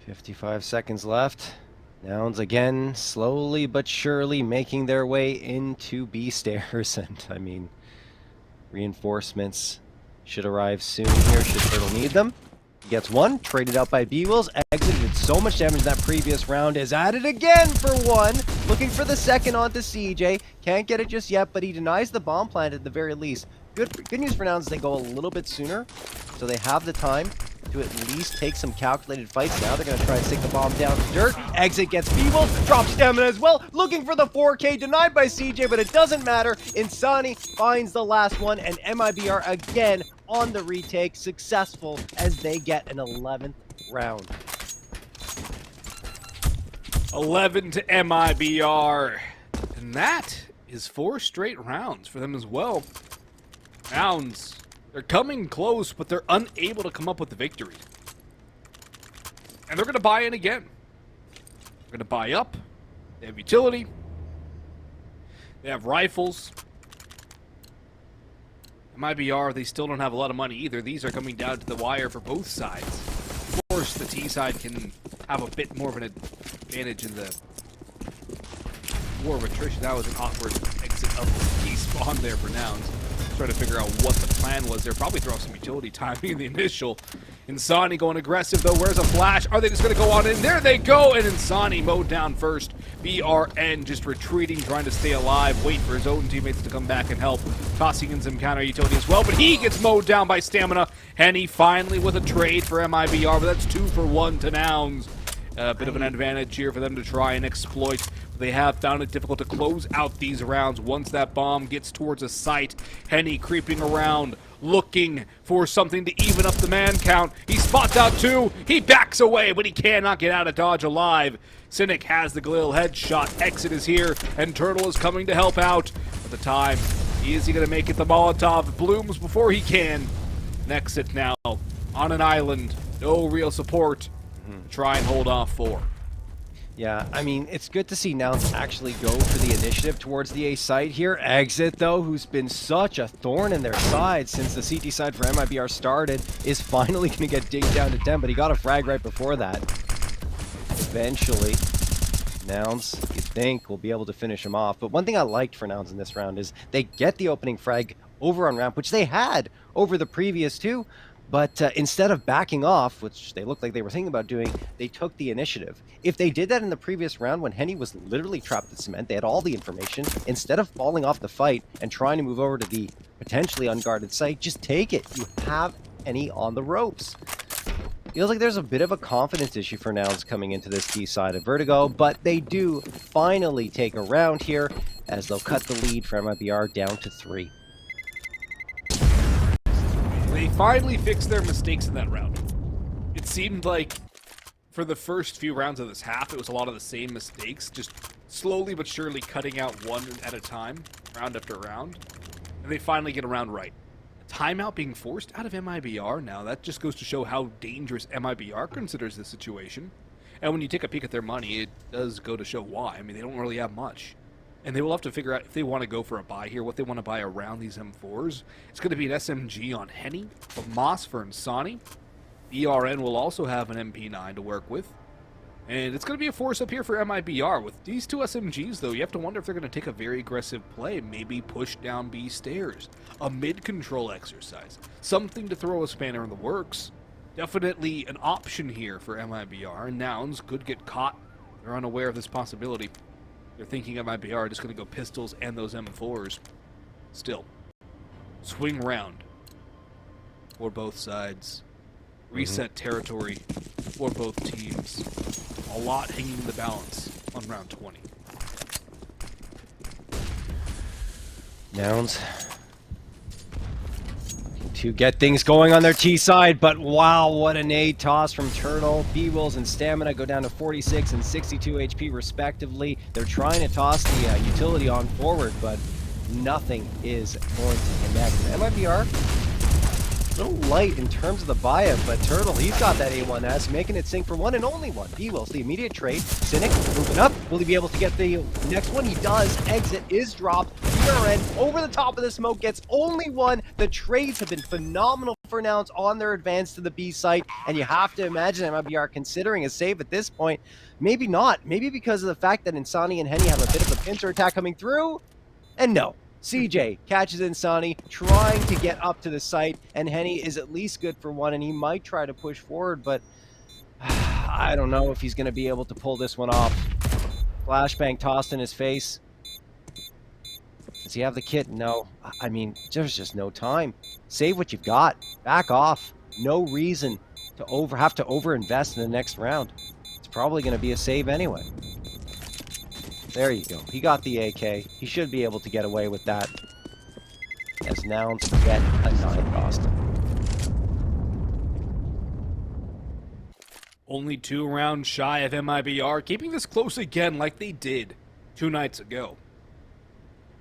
55 seconds left. Nouns again, slowly but surely making their way into B stairs. And, I mean, reinforcements should arrive soon here, should Tuurtle need them. Gets one, traded out by bwills, exited so much damage in that previous round, is at it again for one, looking for the second onto CJ, can't get it just yet, but he denies the bomb plant at the very least. Good news for Nouns is they go a little bit sooner, so they have the time to at least take some calculated fights. Now they're going to try and stick the bomb down to dirt. Exit gets bwills, drops stamina as well, looking for the 4K, denied by CJ, but it doesn't matter. Insani finds the last one, and MIBR again on the retake, successful as they get an 11th round. 11 to MIBR. And that is 4 straight rounds for them as well. Nouns, they're coming close, but they're unable to come up with the victory. And they're going to buy in again. They're going to buy up. They have utility. They have rifles. MIBR, they still don't have a lot of money either. These are coming down to the wire for both sides. Of course, the T side can have a bit more of an advantage in the war of attrition. That was an awkward exit of the T spawn there for Nouns. Trying to figure out what the plan was there. Probably throw some utility timing in the initial. Insani going aggressive though. Where's a flash? Are they just going to go on in? There they go! And Insani mowed down first. BRN just retreating, trying to stay alive, wait for his own teammates to come back and help. Tossing in some counter utility as well, but he gets mowed down by Stamina. Henny finally with a trade for MIBR, but that's 2 for 1 to Nouns. A bit of an advantage here for them to try and exploit. They have found it difficult to close out these rounds once that bomb gets towards a site. Henny creeping around, looking for something to even up the man count. He spots out 2. He backs away, but he cannot get out of dodge alive. Cynic has the Glil headshot. Exit is here, and Tuurtle is coming to help out. At the time, is he going to make it? The Molotov blooms before he can. An exit now on an island. No real support. Try and hold off 4. Yeah, I mean, it's good to see Nouns actually go for the initiative towards the A site here. Exit, though, who's been such a thorn in their side since the CT side for MIBR started, is finally going to get digged down to 10, but he got a frag right before that. Eventually, Nouns, you think, will be able to finish him off. But one thing I liked for Nouns in this round is they get the opening frag over on ramp, which they had over the previous 2. But instead of backing off, which they looked like they were thinking about doing, they took the initiative. If they did that in the previous round when Henny was literally trapped in cement, they had all the information. Instead of falling off the fight and trying to move over to the potentially unguarded site, just take it. You have Henny on the ropes. Feels like there's a bit of a confidence issue for Nouns coming into this T side of Vertigo, but they do finally take a round here as they'll cut the lead for MIBR down to 3. They finally fixed their mistakes in that round. It seemed like for the first few rounds of this half, it was a lot of the same mistakes, just slowly but surely cutting out one at a time, round after round. And they finally get a round right. A timeout being forced out of MIBR now, that just goes to show how dangerous MIBR considers this situation. And when you take a peek at their money, it does go to show why. I mean, they don't really have much. And they will have to figure out if they want to go for a buy here, what they want to buy around these M4s. It's going to be an SMG on Henny, a Moss for Insani. BRN will also have an MP9 to work with. And it's going to be a force up here for MIBR. With these two SMGs, though, you have to wonder if they're going to take a very aggressive play. Maybe push down B stairs. A mid-control exercise. Something to throw a spanner in the works. Definitely an option here for MIBR. And Nouns could get caught. They're unaware of this possibility. They're thinking MIBR are just going to go pistols and those M4s. Still. Swing round for both sides. Reset territory for both teams. A lot hanging in the balance on round 20. Nouns to get things going on their T side, but wow, what a nade toss from Tuurtle. bwills and Stamina go down to 46 and 62 HP respectively. They're trying to toss the utility on forward, but nothing is going to connect. MIBR, a little light in terms of the buy-up, but Tuurtle, he's got that A1S, making it sink for one and only one. bwills, the immediate trade. Cynic moving up. Will he be able to get the next one? He does. Exit is dropped. BRN over the top of the smoke gets only one. The trades have been phenomenal for Nouns on their advance to the B site, and you have to imagine MIBR considering a save at this point. Maybe not. Maybe because of the fact that Insani and Henny have a bit of a pincer attack coming through. And no. CJ catches Insani, trying to get up to the site, and Henny is at least good for one, and he might try to push forward, but I don't know if he's going to be able to pull this one off. Flashbang tossed in his face. Does he have the kit? No. I mean, there's just no time. Save what you've got. Back off. No reason to have to overinvest in the next round. It's probably going to be a save anyway. There you go. He got the AK. He should be able to get away with that. As Nouns get a 9 cost. Only 2 rounds shy of MIBR, keeping this close again like they did 2 nights ago.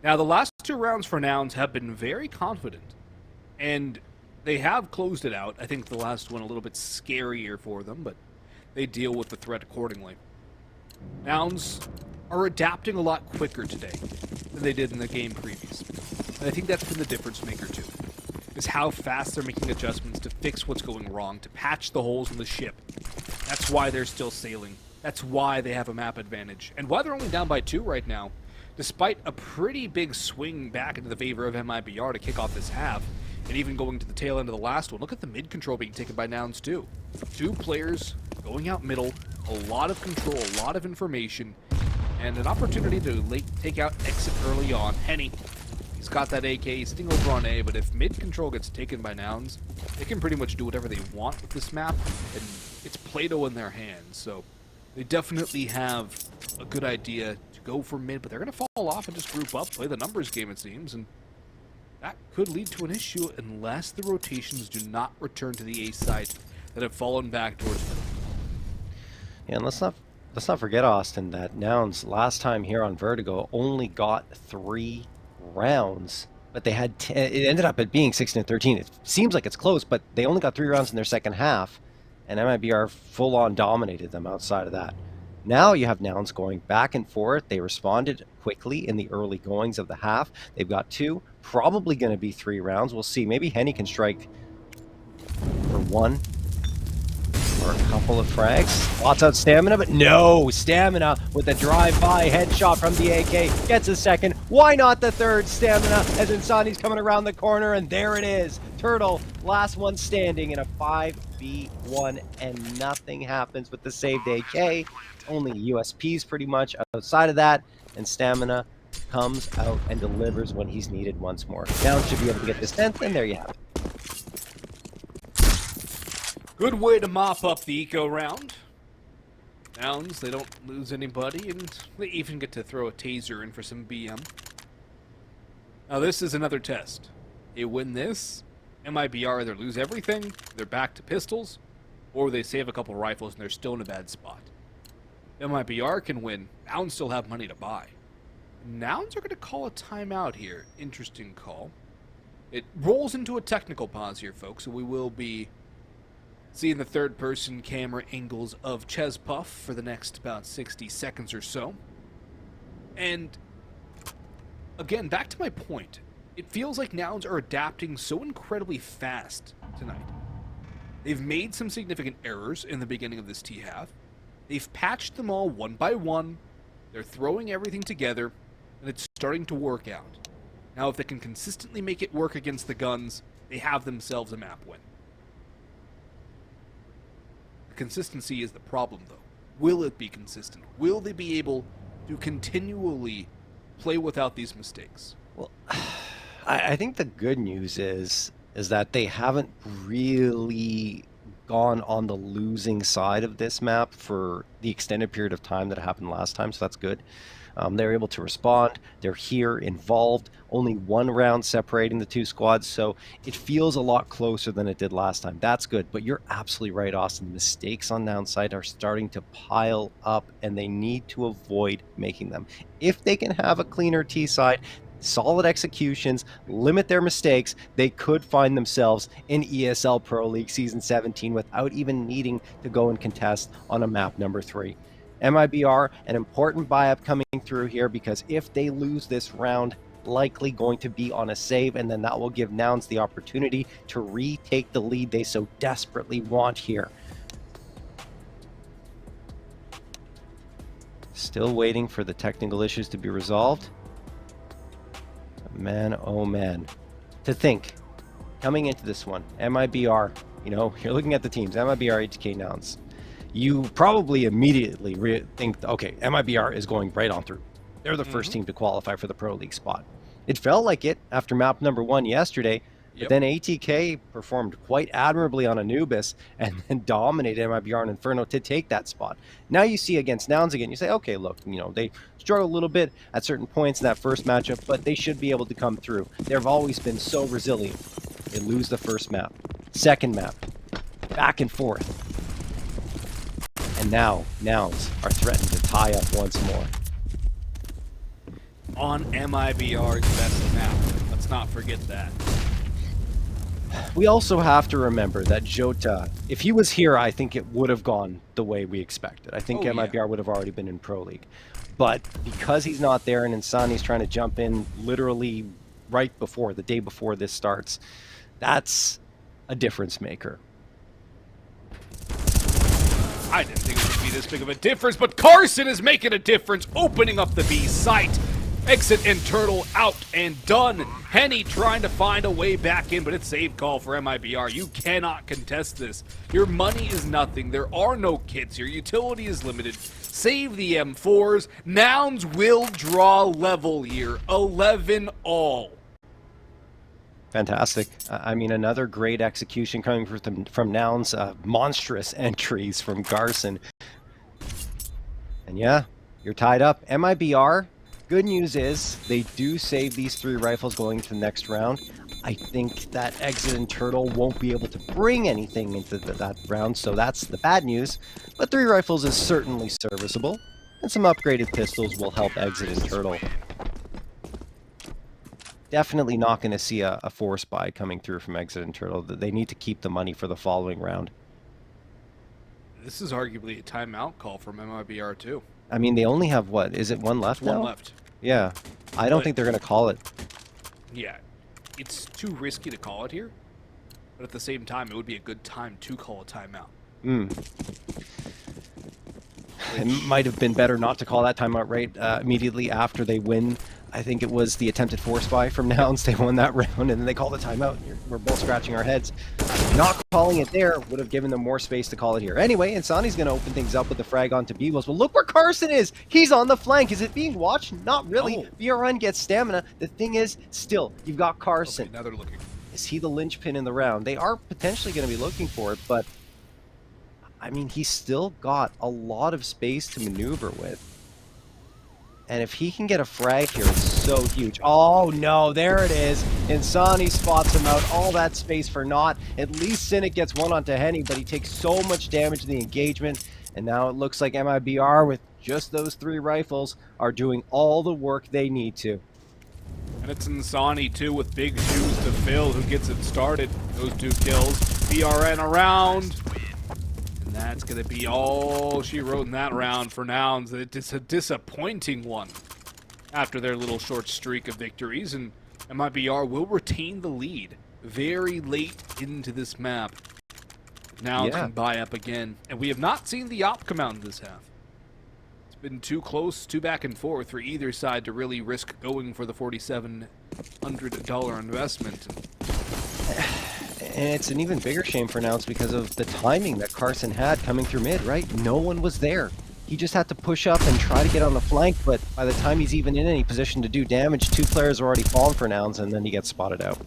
Now, the last 2 rounds for Nouns have been very confident, and they have closed it out. I think the last one a little bit scarier for them, but they deal with the threat accordingly. Nouns are adapting a lot quicker today than they did in the game previous. And I think that's been the difference maker too, is how fast they're making adjustments to fix what's going wrong, to patch the holes in the ship. That's why they're still sailing. That's why they have a map advantage. And why they're only down by 2 right now, despite a pretty big swing back into the favor of MIBR to kick off this half, and even going to the tail end of the last one. Look at the mid control being taken by Nouns too. 2 players going out middle, a lot of control, a lot of information, and an opportunity to take out exit early on. Henny, he's got that AK, he's sitting over on A, but if mid control gets taken by Nouns, they can pretty much do whatever they want with this map, and it's Play-Doh in their hands, so they definitely have a good idea to go for mid, but they're going to fall off and just group up, play the numbers game it seems, and that could lead to an issue unless the rotations do not return to the A site that have fallen back towards middle. Yeah, and let's not forget, Austin, that Nouns last time here on Vertigo only got 3 rounds, but they had it ended up at being 16-13. It seems like it's close, but they only got 3 rounds in their second half, and MIBR full-on dominated them outside of that. Now you have Nouns going back and forth. They responded quickly in the early goings of the half. They've got 2, probably going to be 3 rounds. We'll see. Maybe Henny can strike for 1. Or a couple of frags. Lots of Stamina, but no! Stamina with a drive-by headshot from the AK. Gets a second. Why not the third? Stamina as Insani's coming around the corner, and there it is. Tuurtle, last one standing in a 5v1, and nothing happens with the saved AK. Only USPs pretty much outside of that, and Stamina comes out and delivers when he's needed once more. Nouns should be able to get this 10th, and there you have it. Good way to mop up the eco round. Nouns, they don't lose anybody, and they even get to throw a taser in for some BM. Now this is another test. They win this, MIBR either lose everything, they're back to pistols, or they save a couple rifles and they're still in a bad spot. MIBR can win, Nouns still have money to buy. Nouns are going to call a timeout here. Interesting call. It rolls into a technical pause here, folks, so we will be seeing the third-person camera angles of Chespuff for the next about 60 seconds or so. And, again, back to my point. It feels like Nouns are adapting so incredibly fast tonight. They've made some significant errors in the beginning of this T-half. They've patched them all one by one. They're throwing everything together, and it's starting to work out. Now, if they can consistently make it work against the guns, they have themselves a map win. The consistency is the problem, though. Will it be consistent? Will they be able to continually play without these mistakes? Well, I think the good news is that they haven't really gone on the losing side of this map for the extended period of time that it happened last time, so that's good. They're able to respond. They're here, involved. Only one round separating the two squads, so it feels a lot closer than it did last time. That's good, but you're absolutely right, Austin. The mistakes on Nouns side are starting to pile up, and they need to avoid making them. If they can have a cleaner T side, solid executions, limit their mistakes, they could find themselves in ESL Pro League Season 17 without even needing to go and contest on a map number 3. MIBR, an important buy-up coming through here, because if they lose this round, likely going to be on a save, and then that will give Nouns the opportunity to retake the lead they so desperately want here. Still waiting for the technical issues to be resolved. Man, oh man. To think, coming into this one, MIBR, you're looking at the teams, MIBR, ATK, Nouns. You probably immediately think, okay, MIBR is going right on through. They're the first team to qualify for the Pro League spot. It felt like it after map number 1 yesterday, but then ATK performed quite admirably on Anubis and then dominated MIBR and Inferno to take that spot. Now you see against Nouns again, you say, okay, look, they struggle a little bit at certain points in that first matchup, but they should be able to come through. They've always been so resilient. They lose the first map, second map, back and forth. And now, Nouns are threatened to tie up once more. On MIBR's best map. Let's not forget that. We also have to remember that Jota, if he was here, I think it would have gone the way we expected. I think MIBR would have already been in Pro League. But because he's not there and Insani's trying to jump in literally right before, the day before this starts, that's a difference maker. I didn't think it would be this big of a difference, but Carson is making a difference, opening up the B site. Exit and Tuurtle out and done. Henny trying to find a way back in, but it's save call for MIBR. You cannot contest this. Your money is nothing. There are no kits. Your utility is limited. Save the M4s. Nouns will draw level here. 11 all. Fantastic. I mean, another great execution coming from Nouns. Monstrous entries from Garson. And yeah, you're tied up. MIBR, good news is they do save these 3 rifles going into the next round. I think that Exit and Tuurtle won't be able to bring anything into that round, so that's the bad news. But 3 rifles is certainly serviceable, and some upgraded pistols will help Exit and Tuurtle. Definitely not going to see a force buy coming through from Exit and Tuurtle. They need to keep the money for the following round. This is arguably a timeout call from MIBR too. I mean, they only have, what, is it 1 left now? 1 left. Yeah. I don't think they're going to call it. Yeah. It's too risky to call it here. But at the same time, it would be a good time to call a timeout. It might have been better not to call that timeout right immediately after they win. I think it was the attempted force buy from Nouns. They won that round, and then they called the timeout. We're both scratching our heads. Not calling it there would have given them more space to call it here. Anyway, Insani's going to open things up with the frag onto bwills. Well, look where Carson is. He's on the flank. Is it being watched? Not really. No. BRN gets stamina. The thing is, still, you've got Carson. Okay, now they're looking. Is he the linchpin in the round? They are potentially going to be looking for it, but I mean, he's still got a lot of space to maneuver with. And if he can get a frag here, it's so huge. Oh no, there it is. Insani spots him out. All that space for naught. At least Cynic gets one onto Henny, but he takes so much damage to the engagement. And now it looks like MIBR, with just those 3 rifles, are doing all the work they need to. And it's Insani too, with big shoes to fill, who gets it started. Those 2 kills. BRN around. And that's going to be all she wrote in that round for Nouns. It's a disappointing one after their little short streak of victories, and MIBR will retain the lead very late into this map. Nouns Yeah. can buy up again. And we have not seen the op come out in this half. It's been too close, too back and forth for either side to really risk going for the $4,700 investment. And it's an even bigger shame for Nouns because of the timing that Carson had coming through mid, right? No one was there. He just had to push up and try to get on the flank, but by the time he's even in any position to do damage, 2 players are already fallen for Nouns, and then he gets spotted out.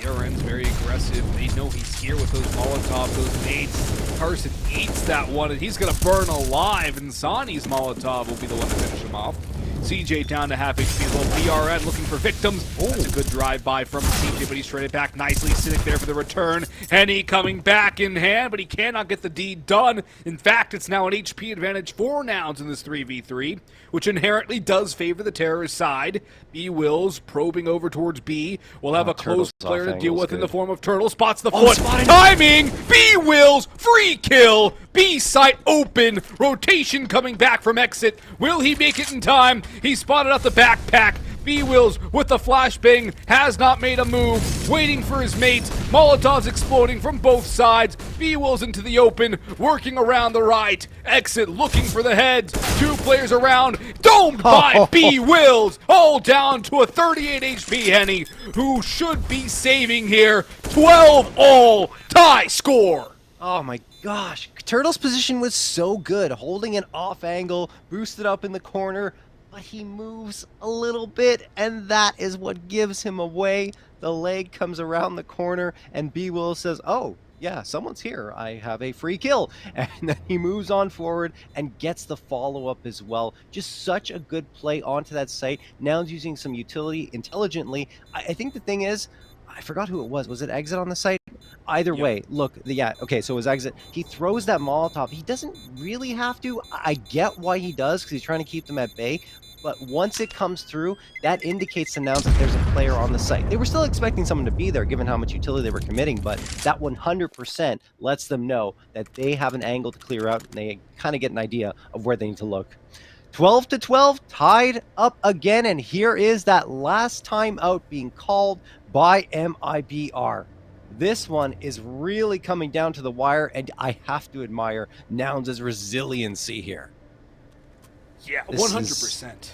Aaron's very aggressive. They know he's here with those Molotovs, those nades. Carson eats that one, and he's going to burn alive, and Sani's Molotov will be the one to finish him off. CJ down to half HP as well. BRN looking for victims. That's a good drive-by from CJ, but he's traded back nicely. Cynic there for the return. Henny coming back in hand, but he cannot get the deed done. In fact, it's now an HP advantage for Nouns in this 3v3, which inherently does favor the terrorist side. bwills probing over towards B. We'll have a close player to deal with in the form of Tuurtle. Spots the foot. Timing! bwills! Free kill! B site open. Rotation coming back from exit. Will he make it in time? He spotted out the backpack. bwills with the flashbang has not made a move. Waiting for his mates. Molotovs exploding from both sides. bwills into the open. Working around the right. Exit looking for the heads. 2 players around. Domed by bwills. All down to a 38 HP Henny, who should be saving here. 12 all. Tie score. Oh my gosh. Turtle's position was so good, holding an off angle, boosted up in the corner, but he moves a little bit, and that is what gives him away. The leg comes around the corner, and bwills says, oh, yeah, someone's here. I have a free kill. And then he moves on forward and gets the follow-up as well. Just such a good play onto that site. Nouns using some utility intelligently. I think the thing is, I forgot who it was. Was it Exit on the site? Either way, look, yeah, okay, so it was Exit. He throws that Molotov. He doesn't really have to. I get why he does, because he's trying to keep them at bay. But once it comes through, that indicates to Nouns that there's a player on the site. They were still expecting someone to be there, given how much utility they were committing, but that 100% lets them know that they have an angle to clear out, and they kind of get an idea of where they need to look. 12-12, tied up again, and here is that last time out being called by MIBR. This one is really coming down to the wire, and I have to admire Nouns' resiliency here. Yeah, 100%.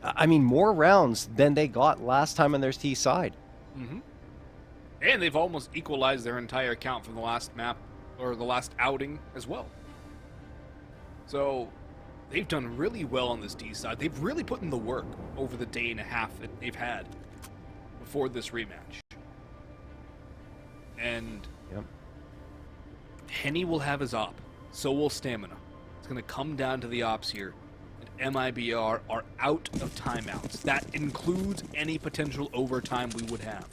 I mean, more rounds than they got last time on their T side. And they've almost equalized their entire count from the last map, or the last outing as well. So they've done really well on this D side. They've really put in the work over the day and a half that they've had before this rematch. And Henny will have his op. So will Stamina. It's going to come down to the ops here. And MIBR are out of timeouts. That includes any potential overtime we would have.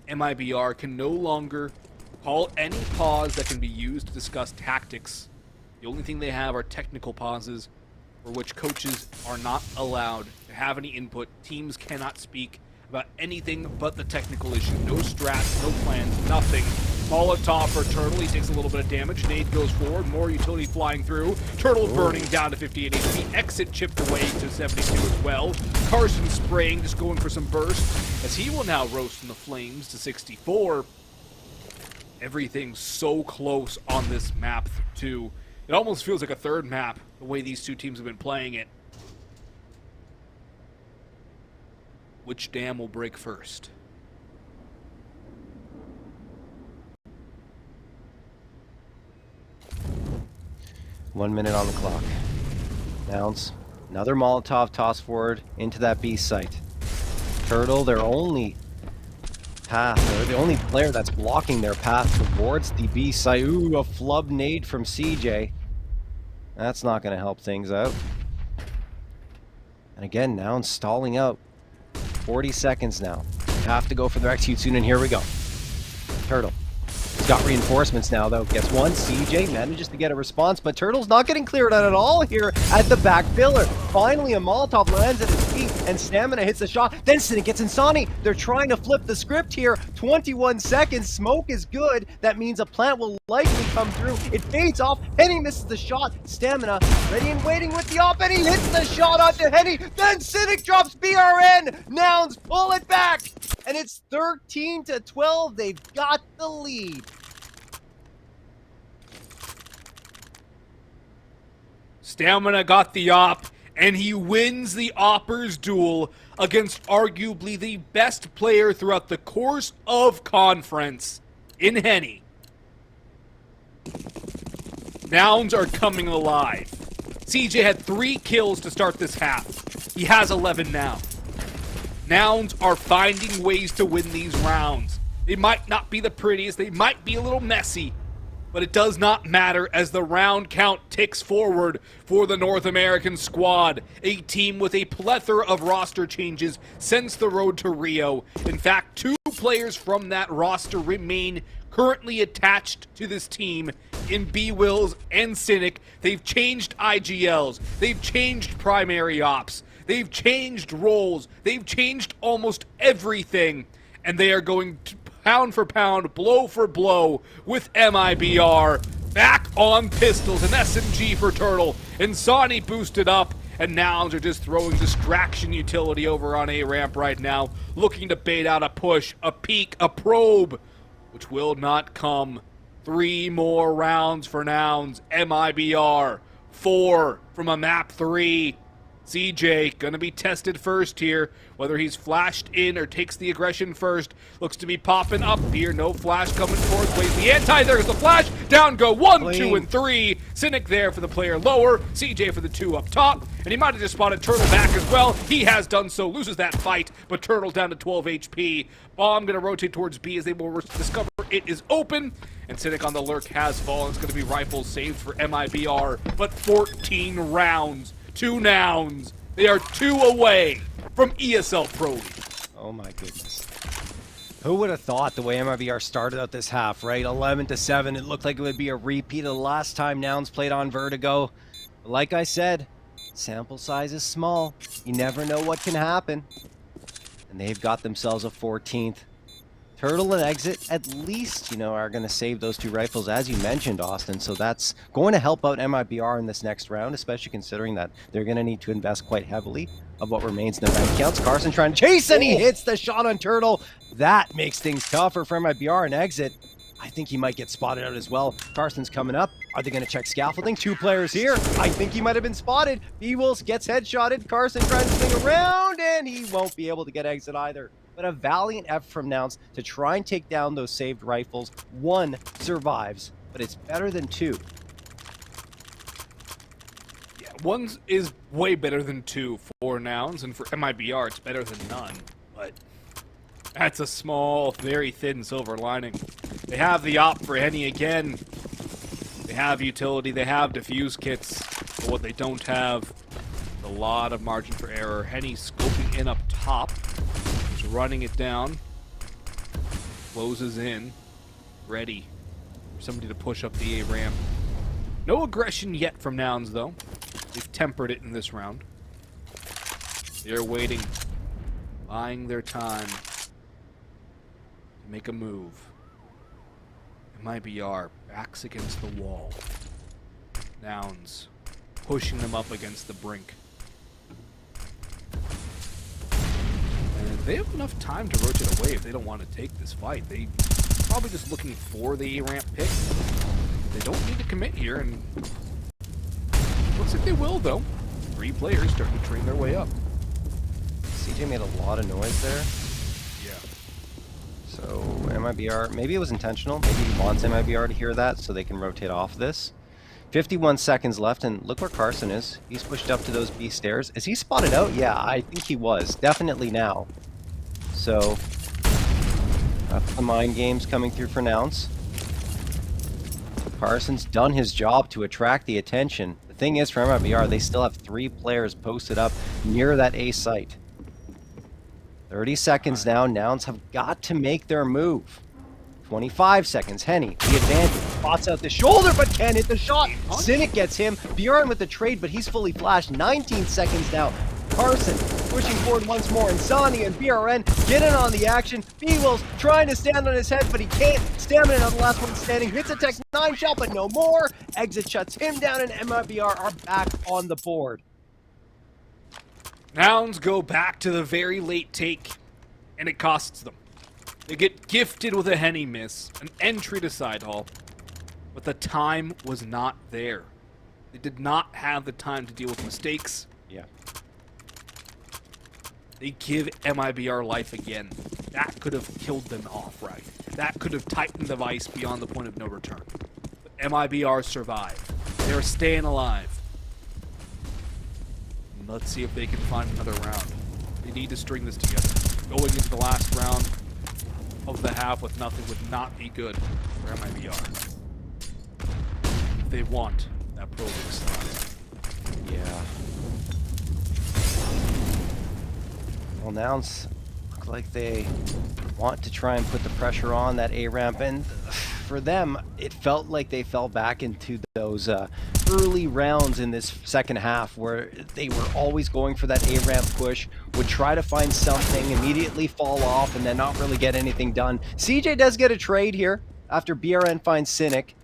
MIBR can no longer call any pause that can be used to discuss tactics. The only thing they have are technical pauses, for which coaches are not allowed to have any input. Teams cannot speak about anything but the technical issue. No strats, no plans, nothing. Molotov for Tuurtle. He takes a little bit of damage. Nade goes forward. More utility flying through. Tuurtle burning down to 58 HP. Exit chipped away to 72 as well. Carson spraying, just going for some burst, as he will now roast in the flames to 64. Everything's so close on this map, too. It almost feels like a third map, the way these two teams have been playing it. Which dam will break first? One minute on the clock. Nouns. Another Molotov toss forward into that B site. Tuurtle, their only path, or the only player that's blocking their path towards the B site. Ooh, a flub nade from CJ. That's not going to help things out. And again, Nouns stalling out. 40 seconds now. Have to go for the execute soon, and here we go. Tuurtle. He's got reinforcements now, though. Gets one. CJ manages to get a response, but Turtle's not getting cleared out at all here at the back pillar. Finally, a Molotov lands at his feet, and Stamina hits the shot. Then Cynic gets Insani. They're trying to flip the script here. 21 seconds. Smoke is good. That means a plant will likely come through. It fades off. Henny misses the shot. Stamina ready and waiting with the op, and he hits the shot onto Henny. Then Cynic drops BRN. Nouns pull it back. and it's 13-12. They've got the lead. Stamina got the op, and he wins the Oppers duel against arguably the best player throughout the course of conference in Henny. Nouns are coming alive. CJ had 3 kills to start this half. He has 11 now. Nouns are finding ways to win these rounds. They might not be the prettiest, they might be a little messy, but it does not matter as the round count ticks forward for the North American squad, a team with a plethora of roster changes since the road to Rio. In fact, 2 players from that roster remain currently attached to this team in bwills and Cynic. They've changed IGLs, they've changed primary ops, they've changed roles, they've changed almost everything, and they are going to pound for pound, blow for blow with MIBR. Back on pistols, an SMG for Tuurtle, and Sonny boosted up, and Nouns are just throwing distraction utility over on A ramp right now, looking to bait out a push, a peek, a probe, which will not come. 3 more rounds for Nouns. MIBR, 4 from a map 3. CJ gonna be tested first here, whether he's flashed in or takes the aggression first. Looks to be popping up here. No flash coming towards. Plays the anti. There's the flash. Down go 1, 2, and 3. Cynic there for the player lower. CJ for the 2 up top. And he might have just spotted Tuurtle back as well. He has done so. Loses that fight, but Tuurtle down to 12 HP. Bomb gonna rotate towards B as they will discover it is open. And Cynic on the lurk has fallen. It's gonna be rifles saved for MIBR, but 14 rounds. 2 Nouns. They are 2 away from ESL Pro League. Oh my goodness. Who would have thought the way MIBR started out this half, right? 11-7. It looked like it would be a repeat of the last time Nouns played on Vertigo. But like I said, sample size is small. You never know what can happen. And they've got themselves a 14th. Tuurtle and Exit, at least, you know, are going to save those 2 rifles, as you mentioned, Austin. So that's going to help out MIBR in this next round, especially considering that they're going to need to invest quite heavily of what remains in the bank accounts. Carson trying to chase, and he hits the shot on Tuurtle. That makes things tougher for MIBR and Exit. I think he might get spotted out as well. Carson's coming up. Are they going to check scaffolding? 2 players here. I think he might have been spotted. bwills gets headshotted. Carson trying to swing around, and he won't be able to get Exit either. But a valiant effort from Nouns to try and take down those saved rifles. 1 survives, but it's better than 2. Yeah, 1 is way better than 2 for Nouns, and for MIBR, it's better than none. But that's a small, very thin silver lining. They have the op for Henny again. They have utility, they have defuse kits, but what they don't have is a lot of margin for error. Henny scoping in up top. Running it down, closes in, ready for somebody to push up the A ramp. No aggression yet from Nouns though. They've tempered it in this round. They're waiting, buying their time to make a move. MIBR backs against the wall. Nouns pushing them up against the brink. They have enough time to rotate away if they don't want to take this fight. They probably just looking for the A-ramp pick. They don't need to commit here, and looks like they will, though. 3 players starting to train their way up. CJ made a lot of noise there. Yeah. So MIBR, maybe it was intentional. Maybe he wants MIBR to hear that so they can rotate off this. 51 seconds left, and look where Carson is. He's pushed up to those B stairs. Is he spotted out? Yeah, I think he was. Definitely now. So, that's the mind games coming through for Nouns. Carson's done his job to attract the attention. The thing is, for MIBR, they still have 3 players posted up near that A site. 30 seconds now. Nouns have got to make their move. 25 seconds. Henny, the advantage. Spots out the shoulder, but can't hit the shot. Cynic gets him. Bjorn with the trade, but he's fully flashed. 19 seconds now. Carson pushing forward once more, and Sonny and BRN get in on the action. bwills trying to stand on his head, but he can't. Stamina on the last one standing. Hits a Tech 9 shot, but no more. Exit shuts him down, and MIBR are back on the board. Nouns go back to the very late take. and it costs them. They get gifted with a Henny miss, an entry to side hall, but the time was not there. They did not have the time to deal with mistakes. Yeah. They give MIBR life again. That could have killed them outright. That could have tightened the vice beyond the point of no return. But MIBR survived. They're staying alive. And let's see if they can find another round. They need to string this together. Going into the last round of the half with nothing would not be good for MIBR. If they want that Pro League slot. Yeah. Well, Nouns look like they want to try and put the pressure on that A ramp, and for them, it felt like they fell back into those early rounds in this second half where they were always going for that A ramp push, would try to find something, immediately fall off, and then not really get anything done. CJ does get a trade here after BRN finds Cynic.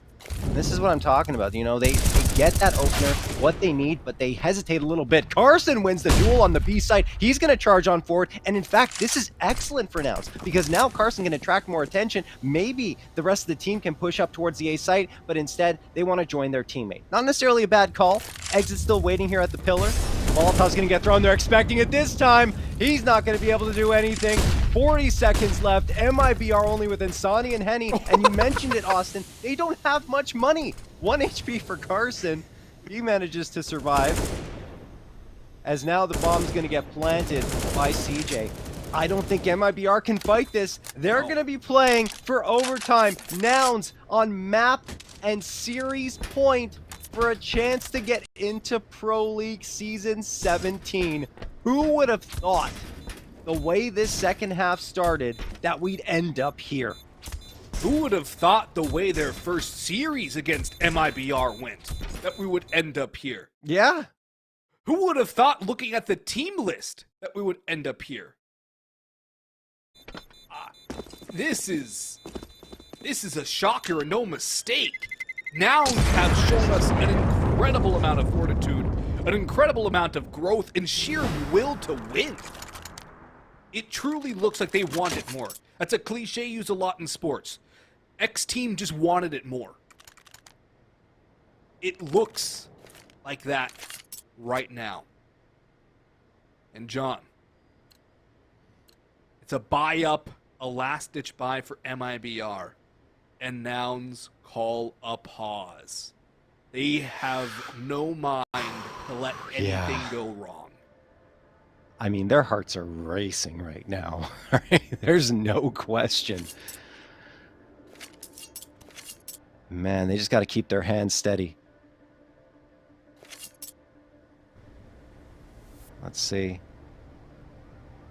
This is what I'm talking about. You know, they get that opener, what they need, but they hesitate a little bit. Carson wins the duel on the B side. He's going to charge on forward. And in fact, this is excellent for Nouns because now Carson can attract more attention. Maybe the rest of the team can push up towards the A site, but instead they want to join their teammate. Not necessarily a bad call. Exit still waiting here at the pillar. Molotov's going to get thrown. They're expecting it this time. He's not going to be able to do anything. 40 seconds left. MIBR only with Insani and Henny. And you mentioned it, Austin. They don't have much money. 1 HP for Carson. He manages to survive. As now the bomb's going to get planted by CJ. I don't think MIBR can fight this. They're going to be playing for overtime. Nouns on map and series point for a chance to get into Pro League Season 17. Who would have thought, the way this second half started, that we'd end up here? Who would have thought the way their first series against MIBR went, that we would end up here? Yeah. Who would have thought, looking at the team list, that we would end up here? This is a shocker and no mistake. Nouns have shown us an incredible amount of fortitude, an incredible amount of growth, and sheer will to win. It truly looks like they want it more. That's a cliche used a lot in sports. X team just wanted it more. It looks like that right now. And John, it's a buy up, a last ditch buy for MIBR, and Nouns call a pause. They have no mind to let anything go wrong. I mean, their hearts are racing right now. There's no question. Man, they just got to keep their hands steady. Let's see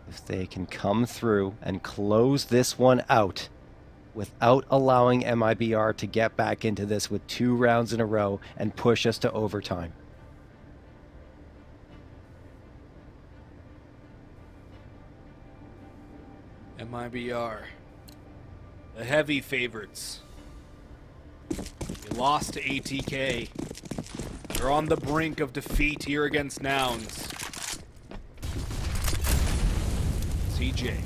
if they can come through and close this one out without allowing MIBR to get back into this with 2 rounds in a row and push us to overtime. MIBR, the heavy favorites. They lost to ATK. They're on the brink of defeat here against Nouns. CJ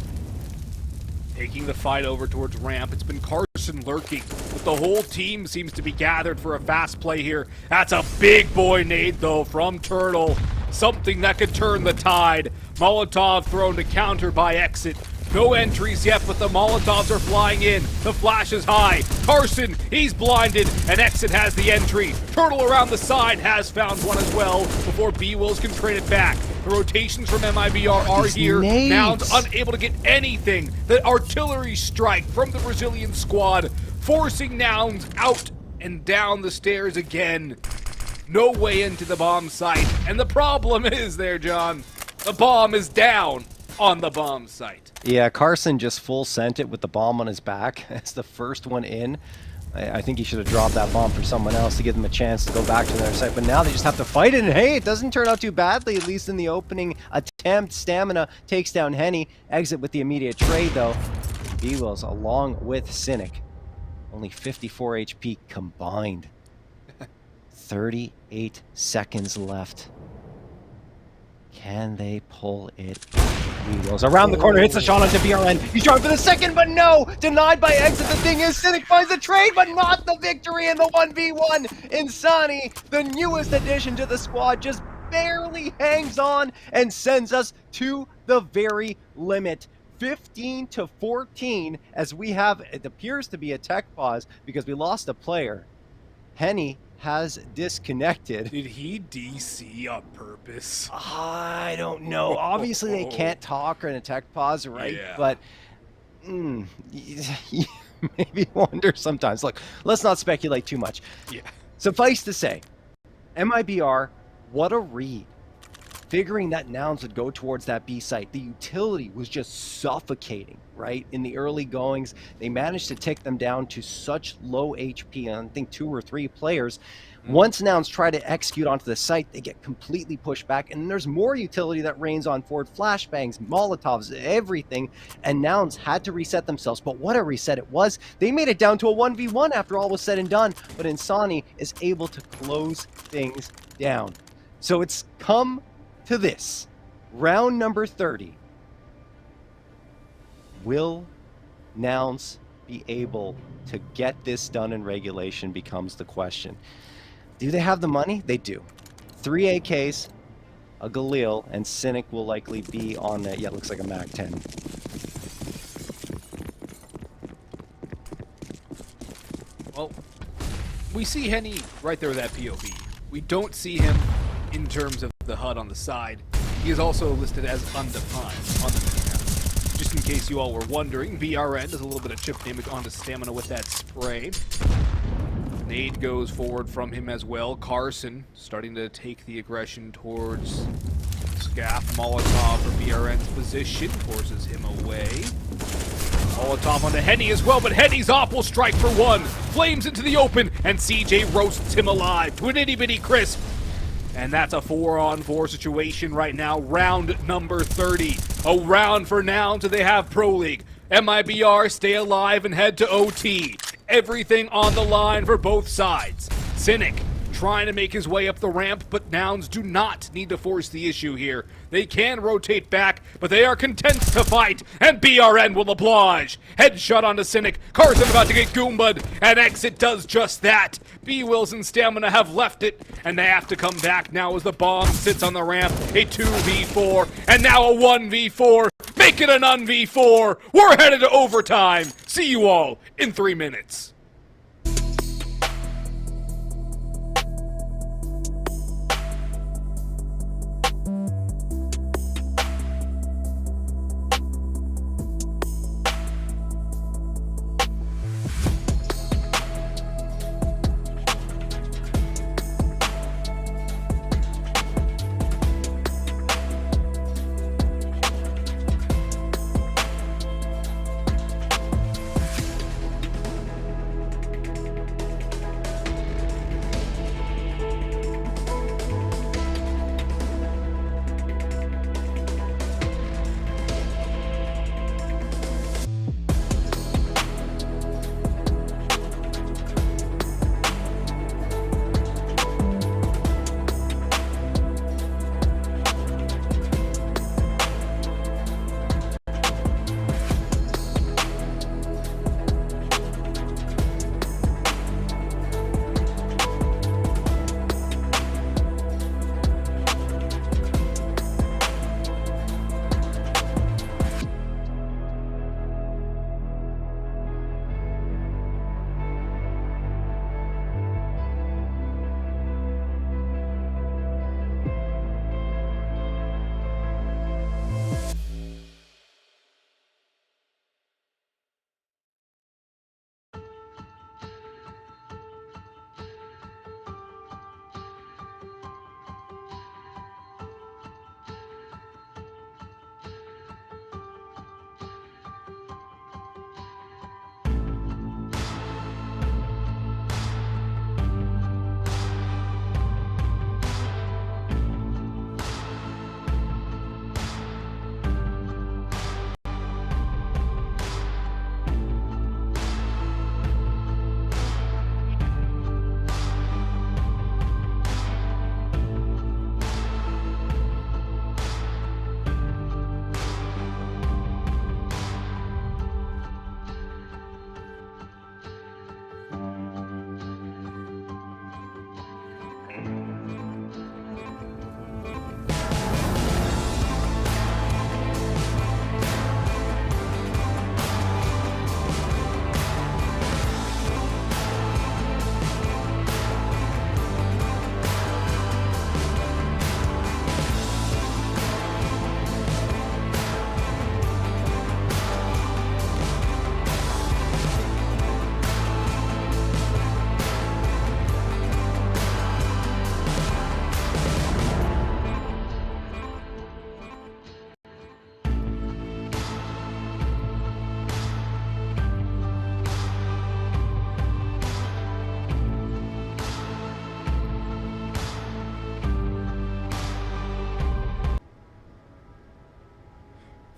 taking the fight over towards ramp. It's been Carson lurking, but the whole team seems to be gathered for a fast play here. That's a big boy nade, though, from Tuurtle. Something that could turn the tide. Molotov thrown to counter by Exit. No entries yet, but the Molotovs are flying in. The flash is high. Carson, he's blinded, and Exit has the entry. Tuurtle around the side has found one as well before bwills can trade it back. The rotations from MIBR are here. Nouns unable to get anything. The artillery strike from the Brazilian squad, forcing Nouns out and down the stairs again. No way into the bomb site. And the problem is there, John, the bomb is down on the bomb site. Yeah, Carson just full sent it with the bomb on his back as the first one in. I think he should have dropped that bomb for someone else to give them a chance to go back to their site. But now they just have to fight it. And hey, it doesn't turn out too badly, at least in the opening attempt. Stamina takes down Henny. Exit with the immediate trade, though. bwills along with Cynic. Only 54 HP combined. 38 seconds left. Can they pull it? Bwills around the corner, hits the shot onto BRN. He's trying for the second, but no! Denied by exit. The thing is, Cynic finds the trade, but not the victory in the 1v1. Insani, the newest addition to the squad, just barely hangs on and sends us to the very limit. 15-14, as we have, it appears to be a tech pause because we lost a player. Henny has disconnected. Did he DC on purpose? I don't know. Obviously, they can't talk or in a tech pause, right? Yeah. But you maybe wonder sometimes. Look, let's not speculate too much. Yeah. Suffice to say, MIBR, what a read. Figuring that Nouns would go towards that B site. The utility was just suffocating, right? In the early goings, they managed to take them down to such low HP, I think 2 or 3 players. Once Nouns try to execute onto the site, they get completely pushed back, and there's more utility that rains on forward. Flashbangs, Molotovs, everything, and Nouns had to reset themselves. But what a reset it was. They made it down to a 1v1 after all was said and done, but Insani is able to close things down. So it's come to this. Round number 30. Will Nouns be able to get this done in regulation becomes the question. Do they have the money? They do. 3 AKs, a Galil, and Cynic will likely be on that. Yeah, it looks like a MAC-10. Well, we see Henny right there with that POV. We don't see him in terms of the HUD on the side. He is also listed as undefined on the map. Just in case you all were wondering, BRN does a little bit of chip damage onto Stamina with that spray. Nade goes forward from him as well. Carson starting to take the aggression towards Scaff. Molotov for BRN's position forces him away. Molotov onto Henny as well, but Henny's op will strike for 1. Flames into the open, and CJ roasts him alive to an itty-bitty crisp. And that's a 4-on-4 situation right now. Round number 30. A round for Nouns, so they have Pro League. MIBR stay alive and head to OT. Everything on the line for both sides. Cynic trying to make his way up the ramp, but Nouns do not need to force the issue here. They can rotate back, but they are content to fight, and BRN will oblige. Headshot onto Cynic. Carson about to get Goomba'd, and Exit does just that. bwills and Stamina have left it, and they have to come back now as the bomb sits on the ramp. A 2v4, and now a 1v4. Make it an un-v4. We're headed to overtime. See you all in 3 minutes.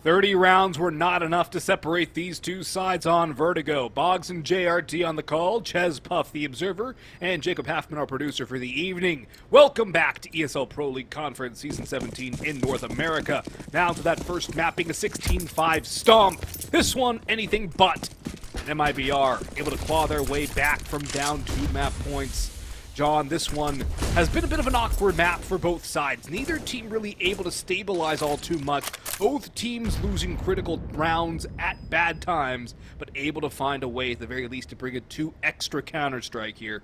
30 rounds were not enough to separate these two sides on Vertigo. Boggs and JRT on the call, Ches Puff the observer, and Jacob Halfman our producer for the evening. Welcome back to ESL Pro League Conference Season 17 in North America. Now to that first mapping, a 16-5 stomp. This one, anything but. And MIBR able to claw their way back from down 2 map points. John, this one has been a bit of an awkward map for both sides. Neither team really able to stabilize all too much. Both teams losing critical rounds at bad times, but able to find a way at the very least to bring in 2 extra Counter-Strike here.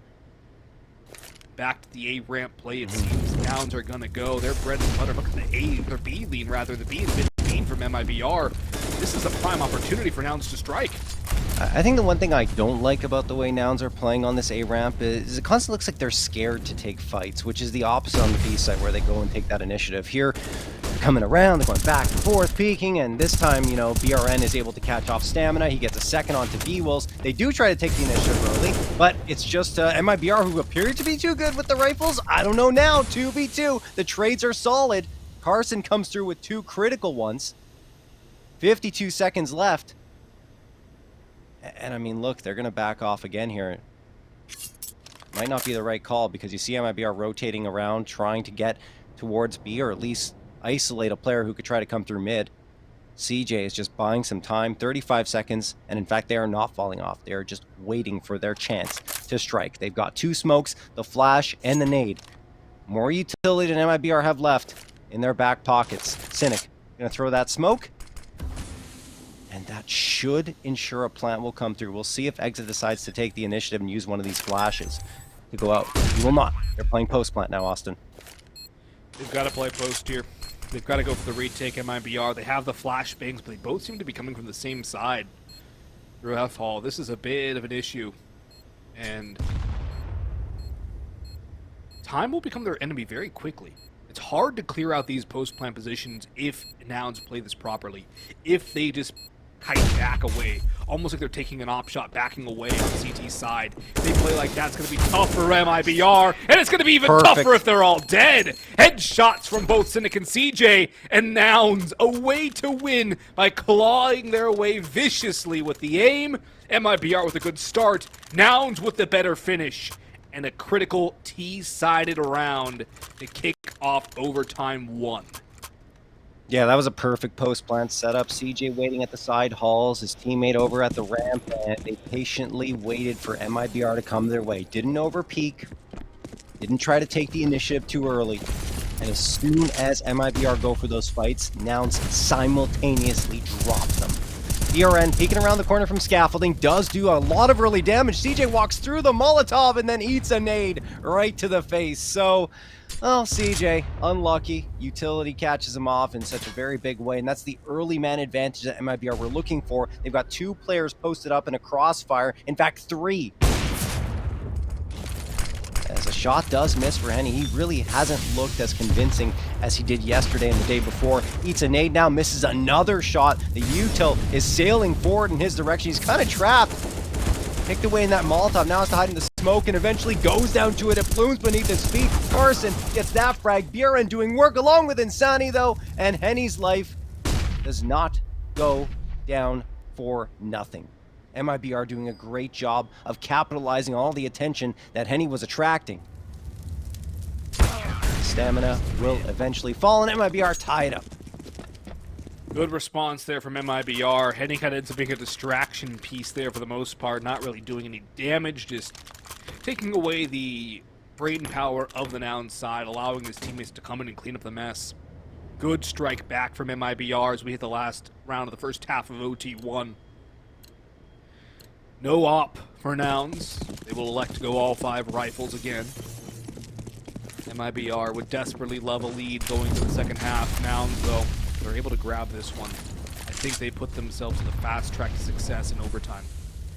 Back to the A ramp play, it seems. Nouns are gonna go. Their bread and butter. Look at their B lean rather. The B has been from MIBR. This is a prime opportunity for Nouns to strike. I think the one thing I don't like about the way Nouns are playing on this A ramp is it constantly looks like they're scared to take fights, which is the opposite on the B side where they go and take that initiative. Here, they're coming around, they're going back and forth, peeking, and this time, you know, BRN is able to catch off Stamina. He gets a second onto bwills. They do try to take the initiative early, but it's just MIBR who appeared to be too good with the rifles. I don't know now, 2v2. The trades are solid. Carson comes through with 2 critical ones. 52 seconds left. And I mean, look, they're going to back off again here. Might not be the right call because you see MIBR rotating around, trying to get towards B or at least isolate a player who could try to come through mid. CJ is just buying some time, 35 seconds, and in fact, they are not falling off. They are just waiting for their chance to strike. They've got 2 smokes, the flash and the nade. More utility than MIBR have left in their back pockets. Cynic going to throw that smoke. And that should ensure a plant will come through. We'll see if Exit decides to take the initiative and use one of these flashes to go out. He will not. They're playing post plant now, Austin. They've got to play post here. They've got to go for the retake MIBR. They have the flash bangs, but they both seem to be coming from the same side. Through F Hall. This is a bit of an issue. And time will become their enemy very quickly. It's hard to clear out these post plant positions if Nouns play this properly. If they just kite back away, almost like they're taking an op shot, backing away on CT's side. If they play like that, it's going to be tough for MIBR, and it's going to be even tougher if they're all dead. Headshots from both Cynic and CJ, and Nouns a way to win by clawing their way viciously with the aim. MIBR with a good start, Nouns with the better finish, and a critical T-sided round to kick off overtime 1. Yeah, that was a perfect post-plant setup. CJ waiting at the side halls, his teammate over at the ramp, and they patiently waited for MIBR to come their way. Didn't over-peek, didn't try to take the initiative too early. And as soon as MIBR go for those fights, Nouns simultaneously drop them. BRN peeking around the corner from scaffolding, does do a lot of early damage. CJ walks through the Molotov and then eats a nade right to the face. So, well, CJ, unlucky. Utility catches him off in such a very big way, and that's the early man advantage that MIBR were looking for. They've got 2 players posted up in a crossfire. In fact, 3. As a shot does miss for Henny, he really hasn't looked as convincing as he did yesterday and the day before. Eats a nade now, misses another shot. The util is sailing forward in his direction. He's kind of trapped. Picked away in that Molotov, now has to hide in the smoke and eventually goes down to it. It blooms beneath his feet. Carson gets that frag. BRN doing work along with Insani though, and Henny's life does not go down for nothing. MIBR doing a great job of capitalizing on all the attention that Henny was attracting. Stamina will eventually fall and MIBR tie it up. Good response there from MIBR. Henny kind of ends up being a distraction piece there for the most part, not really doing any damage, just taking away the brain power of the Nouns side, allowing his teammates to come in and clean up the mess. Good strike back from MIBR as we hit the last round of the first half of OT1. No op for Nouns. They will elect to go all 5 rifles again. MIBR would desperately love a lead going into the second half. Nouns, though, they're able to grab this one. I think they put themselves in the fast track to success in overtime.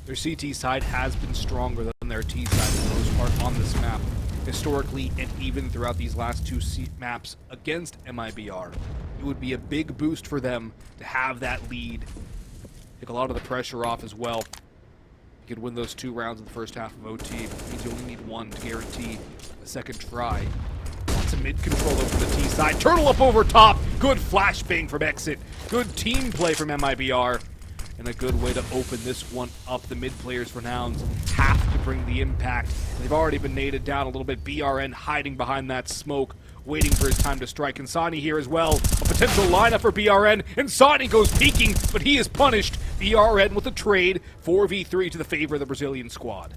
Their CT side has been stronger than their T side for the most part on this map. Historically, and even throughout these last 2 maps against MIBR. It would be a big boost for them to have that lead. Take a lot of the pressure off as well. You could win those 2 rounds in the first half of OT. It means you only need 1 to guarantee a second try. Lots of mid control over the T side. Tuurtle up over top. Good flashbang from Exit. Good team play from MIBR. And a good way to open this one up. The mid players for Nouns have to bring the impact. They've already been naded down a little bit. BRN hiding behind that smoke, waiting for his time to strike. Insani here as well. A potential lineup for BRN. Insani goes peeking, but he is punished. BRN with a trade. 4v3 to the favor of the Brazilian squad.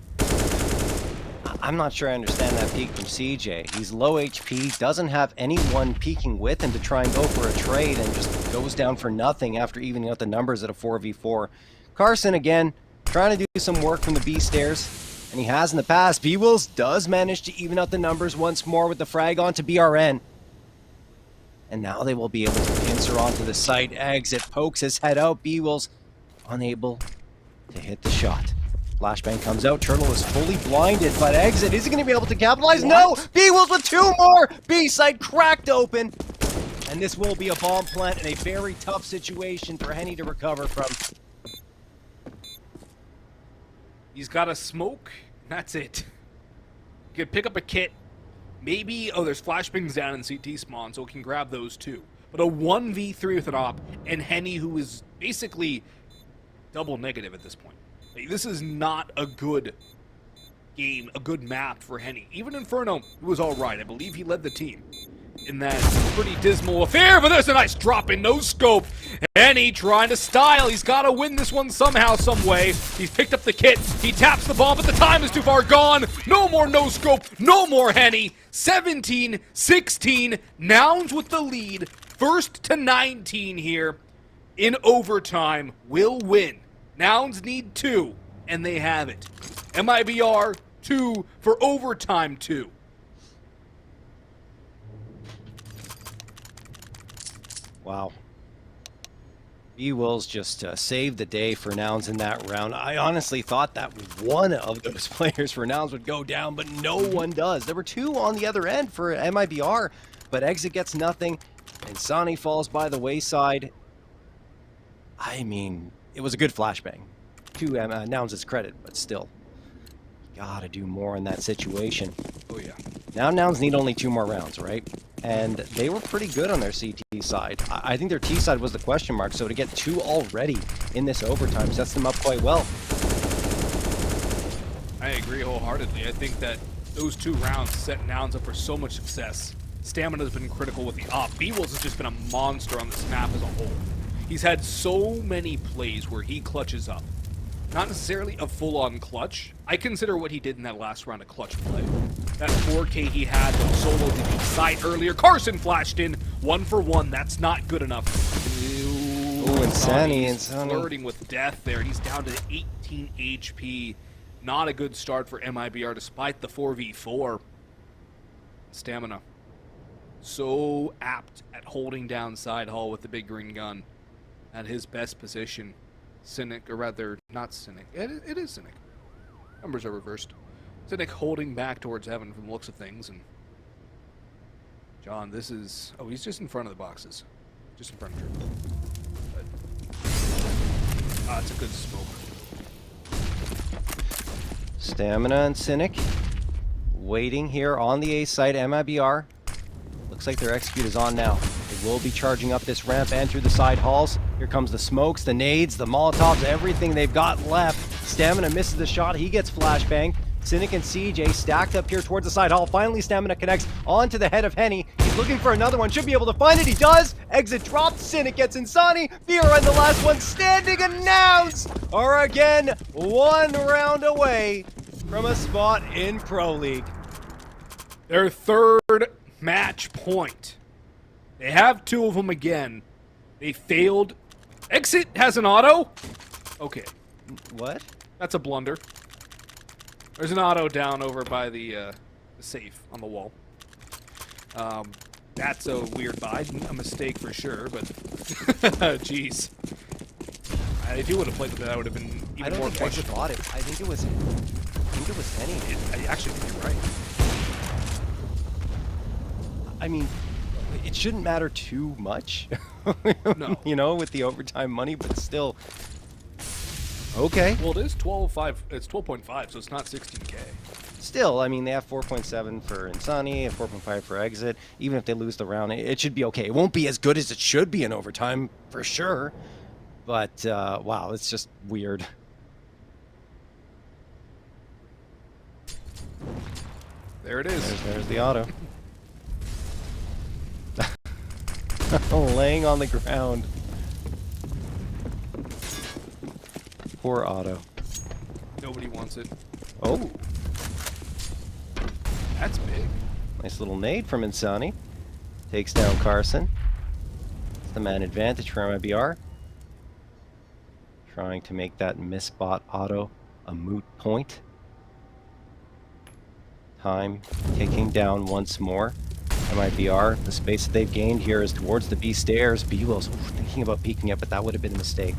I'm not sure I understand that peek from CJ. He's low HP, doesn't have anyone peeking with him to try and go for a trade, and just goes down for nothing after evening out the numbers at a 4v4. Carson, again, trying to do some work from the B stairs, and he has in the past. bwills does manage to even out the numbers once more with the frag onto BRN. And now they will be able to pincer onto the site. Exit pokes his head out. bwills unable to hit the shot. Flashbang comes out. Tuurtle is fully blinded, but Exit, is he going to be able to capitalize? What? No! bwills with two more! B side cracked open. And this will be a bomb plant in a very tough situation for Henny to recover from. He's got a smoke. That's it. You could pick up a kit. Maybe, oh, there's flashbangs down in CT spawn, so we can grab those too. But a 1v3 with an op, and Henny, who is basically double negative at this point. This is not a good game, a good map for Henny. Even Inferno was all right. I believe he led the team in that pretty dismal affair, but there's a nice drop in no scope. Henny trying to style. He's got to win this one somehow, some way. He's picked up the kit. He taps the bomb, but the time is too far gone. No more no scope. No more Henny. 17-16. Nouns with the lead. First to 19 here in overtime. Will win. Nouns need 2, and they have it. MIBR 2 for overtime 2. Wow. bwills just saved the day for Nouns in that round. I honestly thought that one of those players for Nouns would go down, but no one does. There were 2 on the other end for MIBR, but Exit gets nothing, and Sani falls by the wayside. I mean, it was a good flashbang. To Nouns' credit, but still. Gotta do more in that situation. Oh, yeah. Now Nouns need only 2 more rounds, right? And they were pretty good on their CT side. I think their T side was the question mark, so to get 2 already in this overtime sets them up quite well. I agree wholeheartedly. I think that those 2 rounds set Nouns up for so much success. Stamina's been critical with the op. bwills has just been a monster on this map as a whole. He's had so many plays where he clutches up. Not necessarily a full-on clutch. I consider what he did in that last round a clutch play. That 4K he had when soloed the side earlier. Carson flashed in 1 for 1. That's not good enough. Ooh, Insani. Flirting with death there. He's down to 18 HP. Not a good start for MIBR despite the 4v4. Stamina. So apt at holding down side hall with the big green gun. At his best position. Cynic, or rather, not Cynic. It is Cynic. Numbers are reversed. Cynic holding back towards heaven from the looks of things, and John, this is... Oh, he's just in front of the boxes. Just in front of Tuurtle. But it's a good smoke. Stamina and Cynic waiting here on the A site. MIBR. Looks like their execute is on now. They will be charging up this ramp and through the side halls. Here comes the smokes, the nades, the molotovs, everything they've got left. Stamina misses the shot. He gets flashbang. Cynic and CJ stacked up here towards the side hall. Finally, Stamina connects onto the head of Henny. He's looking for another one. Should be able to find it. He does. Exit dropped. Cynic gets Insani. BRN the last one standing, and Nouns are again 1 round away from a spot in Pro League. Their 3rd match point. They have 2 of them again. They failed. Exit has an auto? Okay. What? That's a blunder. There's an auto down over by the safe on the wall. That's a weird buy. A mistake for sure, but... Jeez. I do would have played with that. I would have been even more questionable. I don't think I think it was Henny. I actually think you're right. I mean, it shouldn't matter too much. No. You know, with the overtime money, but still. Okay. Well, it is 12.5. It's 12.5, so it's not 16K. still, I mean, they have 4.7 for Insani and 4.5 for Exit. Even if they lose the round, it should be okay. It won't be as good as it should be in overtime, for sure. But, wow, it's just weird. There it is. There's the auto. Laying on the ground. Poor auto. Nobody wants it. Oh. That's big. Nice little nade from Insani. Takes down Carson. It's the man advantage for MIBR. Trying to make that misbot auto a moot point. Time ticking down once more. MIBR, the space that they've gained here is towards the B stairs. bwills thinking about peeking it, but that would have been a mistake.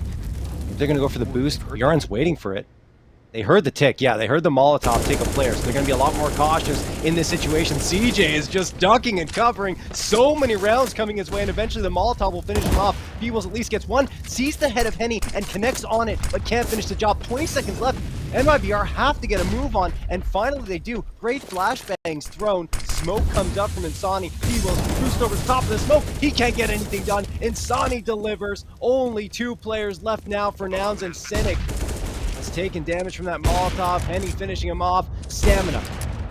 If they're going to go for the boost, Yarn's waiting for it. They heard the tick. Yeah, they heard the Molotov tick a player, so they're going to be a lot more cautious in this situation. CJ is just ducking and covering. So many rounds coming his way, and eventually the Molotov will finish him off. bwills at least gets one, sees the head of Henny, and connects on it, but can't finish the job. 20 seconds left. MIBR have to get a move on, and finally they do. Great flashbangs thrown. Smoke comes up from Insani. bwills boost over the top of the smoke. He can't get anything done. Insani delivers. Only 2 players left now for Nouns, and Cynic has taken damage from that Molotov. Henny finishing him off. Stamina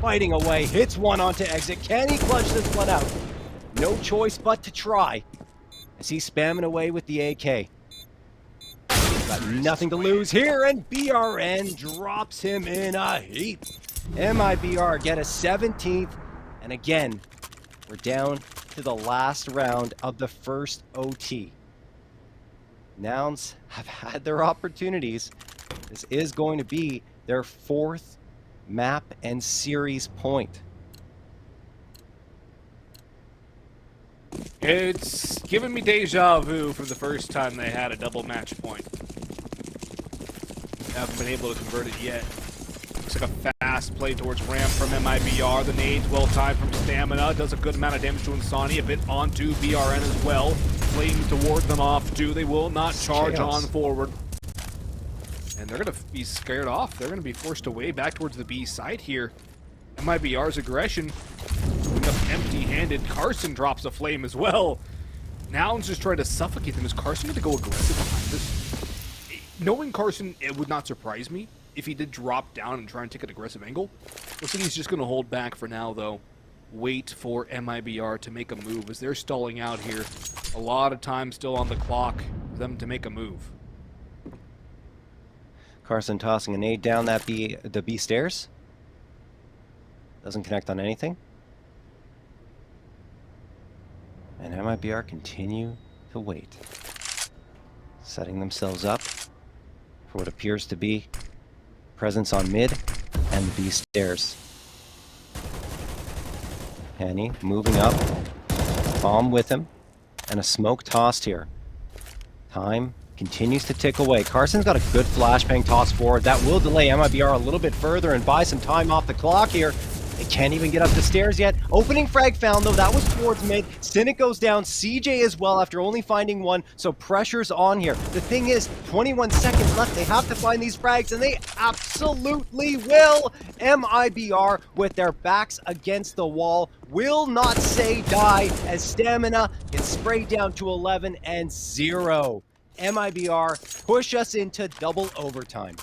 fighting away. Hits one onto Exit. Can he clutch this one out? No choice but to try, as he's spamming away with the AK. Got nothing to lose here, and BRN drops him in a heap. MIBR get a 17th, and again, we're down to the last round of the first OT. Nouns have had their opportunities. This is going to be their 4th map and series point. It's giving me deja vu from the first time they had a double match point. Haven't been able to convert it yet. Looks like a fast play towards ramp from MIBR. The nades well timed from Stamina. Does a good amount of damage to Insani. A bit onto BRN as well. Flames to ward them off too. They will not charge on forward. And they're going to be scared off. They're going to be forced away back towards the B side here. MIBR's aggression going up empty-handed. Carson drops a flame as well. Nouns just trying to suffocate them. Is Carson going to go aggressive behind this? Knowing Carson, it would not surprise me if he did drop down and try and take an aggressive angle. Looks like he's just going to hold back for now, though. Wait for MIBR to make a move as they're stalling out here. A lot of time still on the clock for them to make a move. Carson tossing a nade down the B stairs. Doesn't connect on anything. And MIBR continue to wait. Setting themselves up for what appears to be presence on mid and the B stairs. Henny moving up. Bomb with him. And a smoke tossed here. Time continues to tick away. Carson's got a good flashbang toss forward. That will delay MIBR a little bit further and buy some time off the clock here. They can't even get up the stairs yet. Opening frag found, though. That was towards mid. Cynic goes down. CJ as well after only finding one, so pressure's on here. The thing is, 21 seconds left. They have to find these frags, and they absolutely will. MIBR, with their backs against the wall, will not say die as Stamina gets sprayed down to 11 and 0. MIBR push us into double overtime.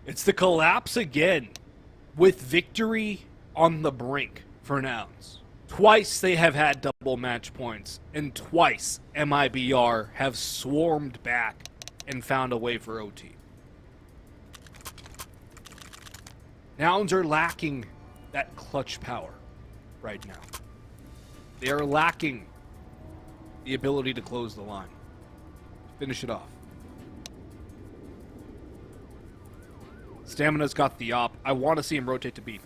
It's the collapse again, with victory on the brink for Nouns. Twice they have had double match points, and twice MIBR have swarmed back and found a way for OT. Nouns are lacking that clutch power right now. They are lacking the ability to close the line, finish it off. Stamina's got the op. I want to see him rotate to B.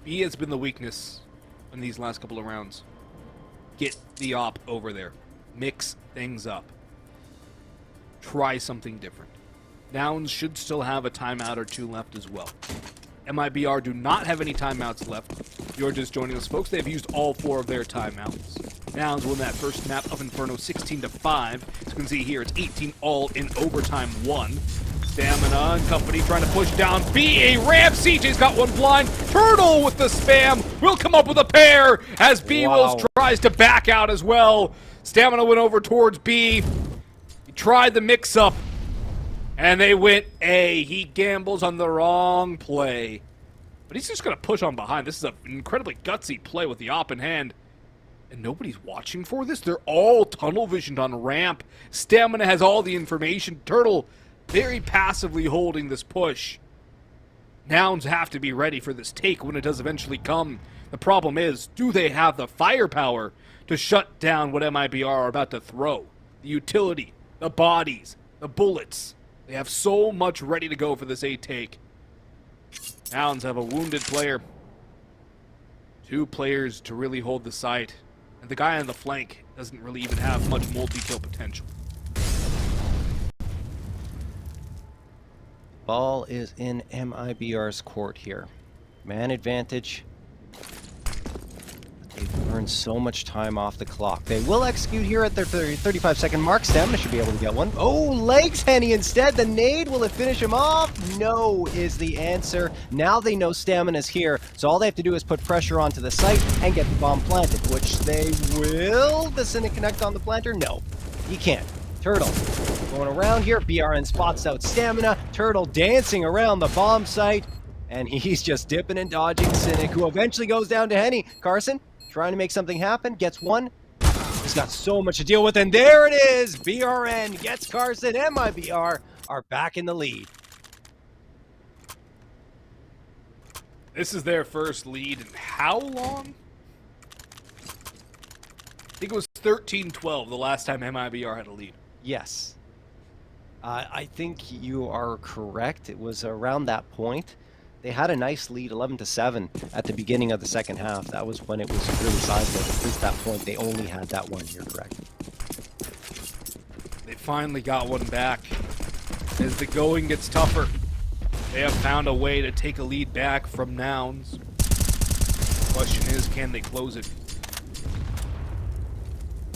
B has been the weakness in these last couple of rounds. Get the op over there. Mix things up. Try something different. Nouns should still have a timeout or two left as well. MIBR do not have any timeouts left. If you're just joining us, folks, they've used all 4 of their timeouts. Nouns win that first map of Inferno 16-5. As you can see here, it's 18 all in overtime 1. Stamina and company trying to push down B. A ramp. CJ's got one blind. Tuurtle with the spam will come up with a pair as bwills tries to back out as well. Stamina went over towards B. He tried the mix-up, and they went A. He gambles on the wrong play. But he's just going to push on behind. This is an incredibly gutsy play with the op in hand. And nobody's watching for this. They're all tunnel visioned on ramp. Stamina has all the information. Tuurtle very passively holding this push. Nouns have to be ready for this take when it does eventually come. The problem is, do they have the firepower to shut down what MIBR are about to throw? The utility, the bodies, the bullets. They have so much ready to go for this A take. Nouns have a wounded player. 2 players to really hold the site. And the guy on the flank doesn't really even have much multi-kill potential. Ball is in MIBR's court here. Man advantage. They've earned so much time off the clock. They will execute here at their 35-second mark. Stamina should be able to get one. Oh, legs Henny instead. The nade, will it finish him off? No is the answer. Now they know Stamina's here, so all they have to do is put pressure onto the site and get the bomb planted, which they will. The Cynic connect on the planter? No, he can't. Tuurtle going around here. BRN spots out Stamina. Tuurtle dancing around the bomb site, and he's just dipping and dodging Cynic, who eventually goes down to Henny. Carson trying to make something happen, gets one. He's got so much to deal with, and there it is! BRN gets Carson. MIBR are back in the lead. This is their first lead in how long? I think it was 13-12 the last time MIBR had a lead. Yes. I think you are correct. It was around that point. They had a nice lead, 11-7, at the beginning of the second half. That was when it was really sizable. Since that point, they only had that one. You're correct. They finally got one back. As the going gets tougher, they have found a way to take a lead back from Nouns. The question is, can they close it?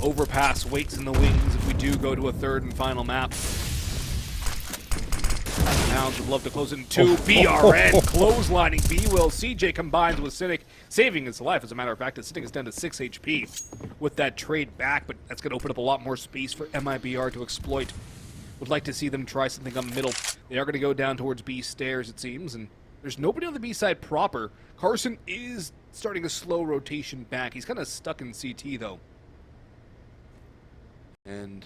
Overpass waits in the wings if we do go to a third and final map. Nouns would love to close it in 2. BRN clotheslining bwills. CJ combines with Cynic, saving his life. As a matter of fact, Cynic is down to 6 HP with that trade back, but that's going to open up a lot more space for MIBR to exploit. Would like to see them try something up middle. They are going to go down towards B stairs, it seems, and there's nobody on the B side proper. Carson is starting a slow rotation back. He's kind of stuck in CT, though. And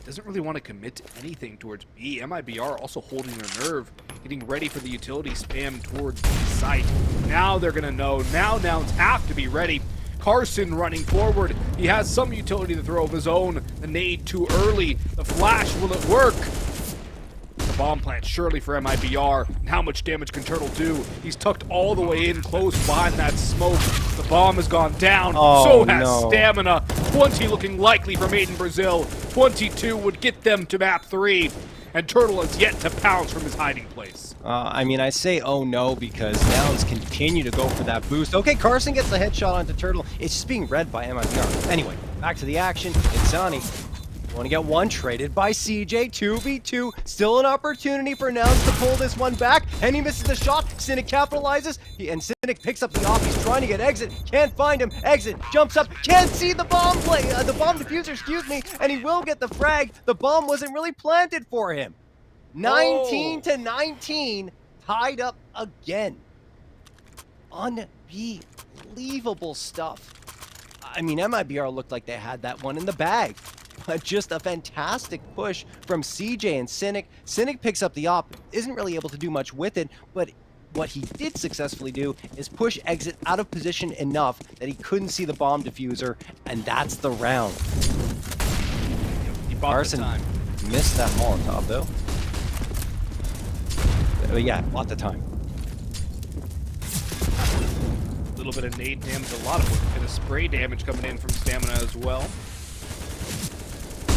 doesn't really want to commit to anything towards B. MIBR also holding their nerve, getting ready for the utility spam towards the site. Now they're going to know. Now Nouns have to be ready. Carson running forward. He has some utility to throw of his own. The nade too early. The flash, will it work? The bomb plant surely for MIBR. And how much damage can Tuurtle do? He's tucked all the way in, close behind that smoke. The bomb has gone down. So has Stamina. 20 looking likely for Made in Brazil. 22 would get them to map 3. And Tuurtle has yet to pounce from his hiding place. I mean, I say oh no because Nouns continue to go for that boost. Okay, Carson gets the headshot onto Tuurtle. It's just being read by MIBR. Anyway, back to the action. Insani want to get one traded by CJ. 2v2. Still an opportunity for Nouns to pull this one back. And he misses the shot. Cynic capitalizes. And Cynic picks up the off. He's trying to get Exit. Can't find him. Exit jumps up. Can't see the bomb play. The bomb diffuser, excuse me. And he will get the frag. The bomb wasn't really planted for him. 19-19. Tied up again. Unbelievable stuff. I mean, MIBR looked like they had that one in the bag. But just a fantastic push from CJ and Cynic. Cynic picks up the op, isn't really able to do much with it, but what he did successfully do is push Exit out of position enough that he couldn't see the bomb diffuser, and that's the round. He bought Carson the time. Missed that Molotov, though. Yeah, bought the time. A little bit of nade damage, a lot of bit of spray damage coming in from Stamina as well.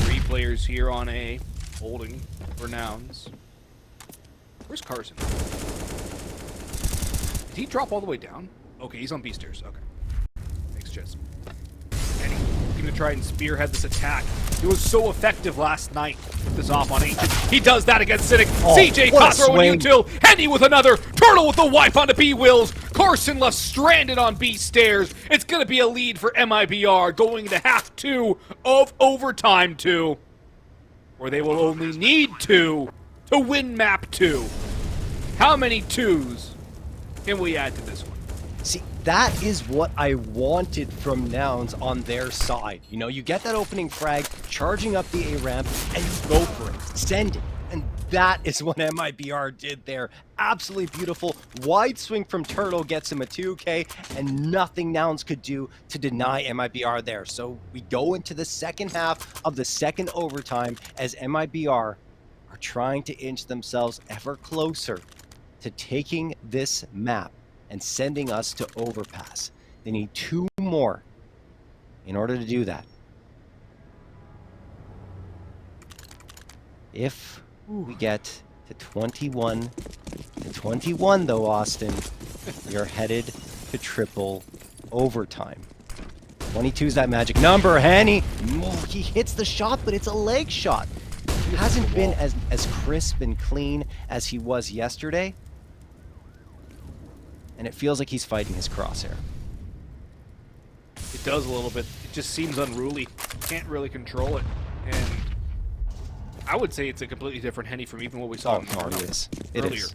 3 players here on A, holding for Nouns. Where's Carson? Did he drop all the way down? Okay, he's on B stairs. Okay. Thanks, Jess. Henny, give to try and spearhead this attack. He was so effective last night with this off on Ancient. He does that against Cynic. CJ caught throwing util. Henny with another. Tuurtle with the wipe onto bwills. Carson left stranded on B stairs. It's going to be a lead for MIBR going into half 2 of overtime 2, where they will only need 2 to win map 2. How many 2s can we add to this one? See, that is what I wanted from Nouns on their side. You know, you get that opening frag, charging up the A ramp, and you go for it. Send it. And that is what MIBR did there. Absolutely beautiful. Wide swing from Tuurtle gets him a 2K, and nothing Nouns could do to deny MIBR there. So we go into the second half of the second overtime as MIBR are trying to inch themselves ever closer to taking this map and sending us to overpass. They need 2 more in order to do that. If we get to 21 though, Austin, we are headed to triple overtime. 22 is that magic number. Henny, he hits the shot, but it's a leg shot. He hasn't been as crisp and clean as he was yesterday. And it feels like he's fighting his crosshair. It does a little bit. It just seems unruly. Can't really control it. And I would say it's a completely different Henny from even what we saw It is. It earlier. is.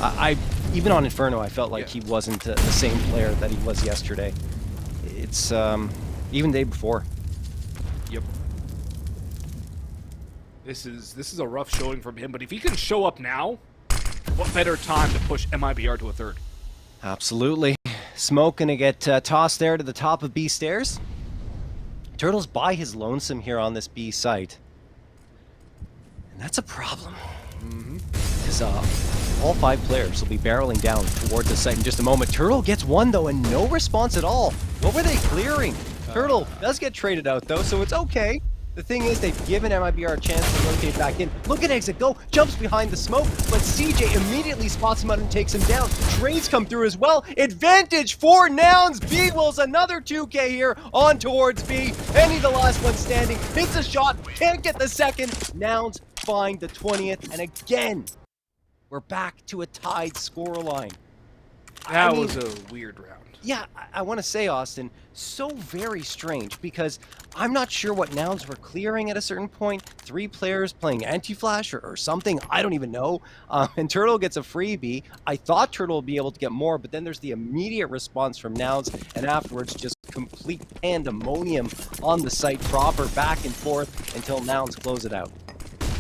I even on Inferno, I felt like he wasn't the same player that he was yesterday. It's even the day before. Yep. This is a rough showing from him, but if he can show up now, what better time to push MIBR to a third? Absolutely. Smoke gonna get tossed there to the top of B stairs. Turtle's by his lonesome here on this B site. And that's a problem. Because all 5 players will be barreling down towards the site in just a moment. Tuurtle gets 1 though, and no response at all. What were they clearing? Tuurtle does get traded out though, so it's okay. The thing is, they've given MIBR a chance to rotate back in. Look at Exit go, jumps behind the smoke, but CJ immediately spots him out and takes him down. Trades come through as well. Advantage for Nouns. bwills another 2K here on towards B. Henny, the last one standing, hits a shot, can't get the second. Nouns find the 20th, and again, we're back to a tied scoreline. That was a weird round. Yeah, I want to say, Austin, so very strange because I'm not sure what Nouns were clearing at a certain point. 3 players playing anti-flash or something, I don't even know. And Tuurtle gets a freebie. I thought Tuurtle would be able to get more, but then there's the immediate response from Nouns, and afterwards just complete pandemonium on the site proper, back and forth until Nouns close it out.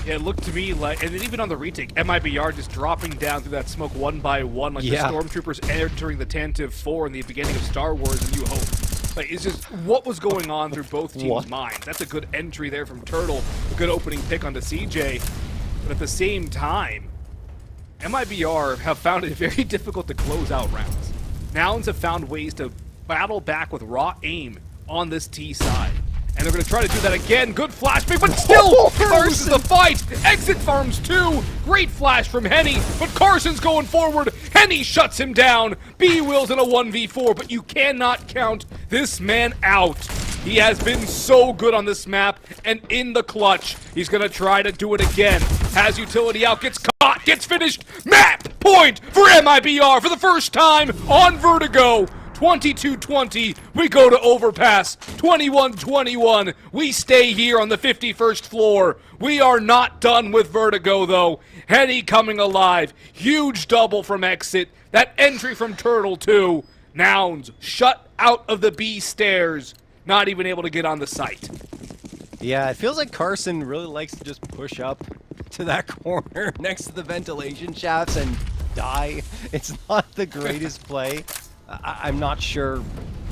Yeah, it looked to me like, and then even on the retake, MIBR just dropping down through that smoke one by one, like the Stormtroopers entering the Tantive 4 in the beginning of Star Wars A New Hope. Like, it's just what was going on through both teams' minds. That's a good entry there from Tuurtle, a good opening pick onto CJ, but at the same time, MIBR have found it very difficult to close out rounds. Nouns have found ways to battle back with raw aim on this T side. And they're going to try to do that again. Good flashbang, but still loses the fight. Exit farms 2. Great flash from Henny, but Carson's going forward. Henny shuts him down. bwills in a 1v4, but you cannot count this man out. He has been so good on this map, and in the clutch, he's going to try to do it again. Has utility out, gets caught, gets finished. Map point for MIBR for the first time on Vertigo. 22-20, we go to overpass. 21-21, we stay here on the 51st floor. We are not done with Vertigo though. Henny coming alive, huge double from Exit. That entry from Tuurtle too. Nouns shut out of the B stairs, not even able to get on the site. Yeah, it feels like Carson really likes to just push up to that corner next to the ventilation shafts and die. It's not the greatest play. I'm not sure.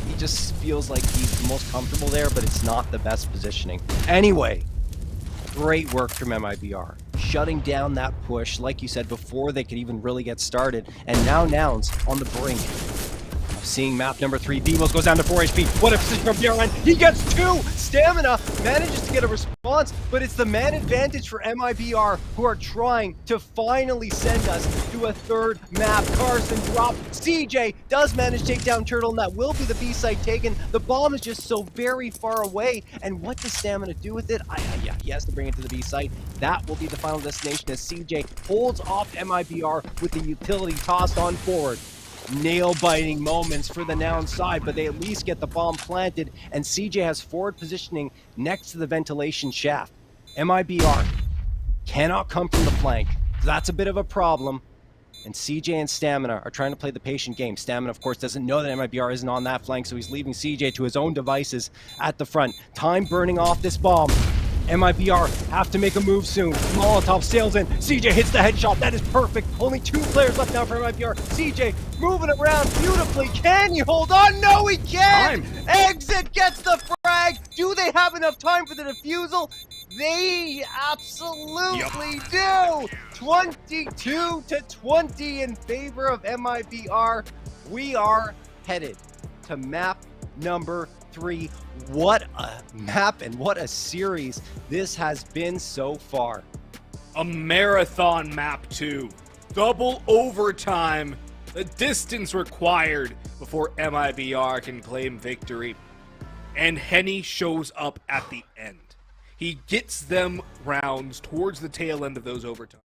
He just feels like he's the most comfortable there, but it's not the best positioning. Anyway, great work from MIBR. Shutting down that push, like you said, before they could even really get started. And now Nouns on the brink of seeing map number 3. bwills goes down to 4 HP. What a position from Bjorn. He gets 2! Stamina manages to get a response, but it's the man advantage for MIBR who are trying to finally send us to a 3rd map. Carson dropped. CJ does manage to take down Tuurtle, and that will be the B site taken. The bomb is just so very far away, and what does Stamina do with it? Yeah, he has to bring it to the B site. That will be the final destination as CJ holds off MIBR with the utility tossed on forward. Nail-biting moments for the Nouns side, but they at least get the bomb planted, and CJ has forward positioning next to the ventilation shaft. MIBR cannot come from the flank. That's a bit of a problem. And CJ and Stamina are trying to play the patient game. Stamina, of course, doesn't know that MIBR isn't on that flank, so he's leaving CJ to his own devices at the front. Time burning off this bomb. MIBR have to make a move soon. Molotov sails in. CJ hits the headshot. That is perfect. Only 2 players left now for MIBR. CJ moving around beautifully. Can you hold on? No, he can't! Exit gets the frag! Do they have enough time for the defusal? They absolutely do! 22-20 in favor of MIBR. We are headed to map number 3. What a map and what a series this has been so far. A marathon map 2. Double overtime. The distance required before MIBR can claim victory. And Henny shows up at the end. He gets them rounds towards the tail end of those overtime.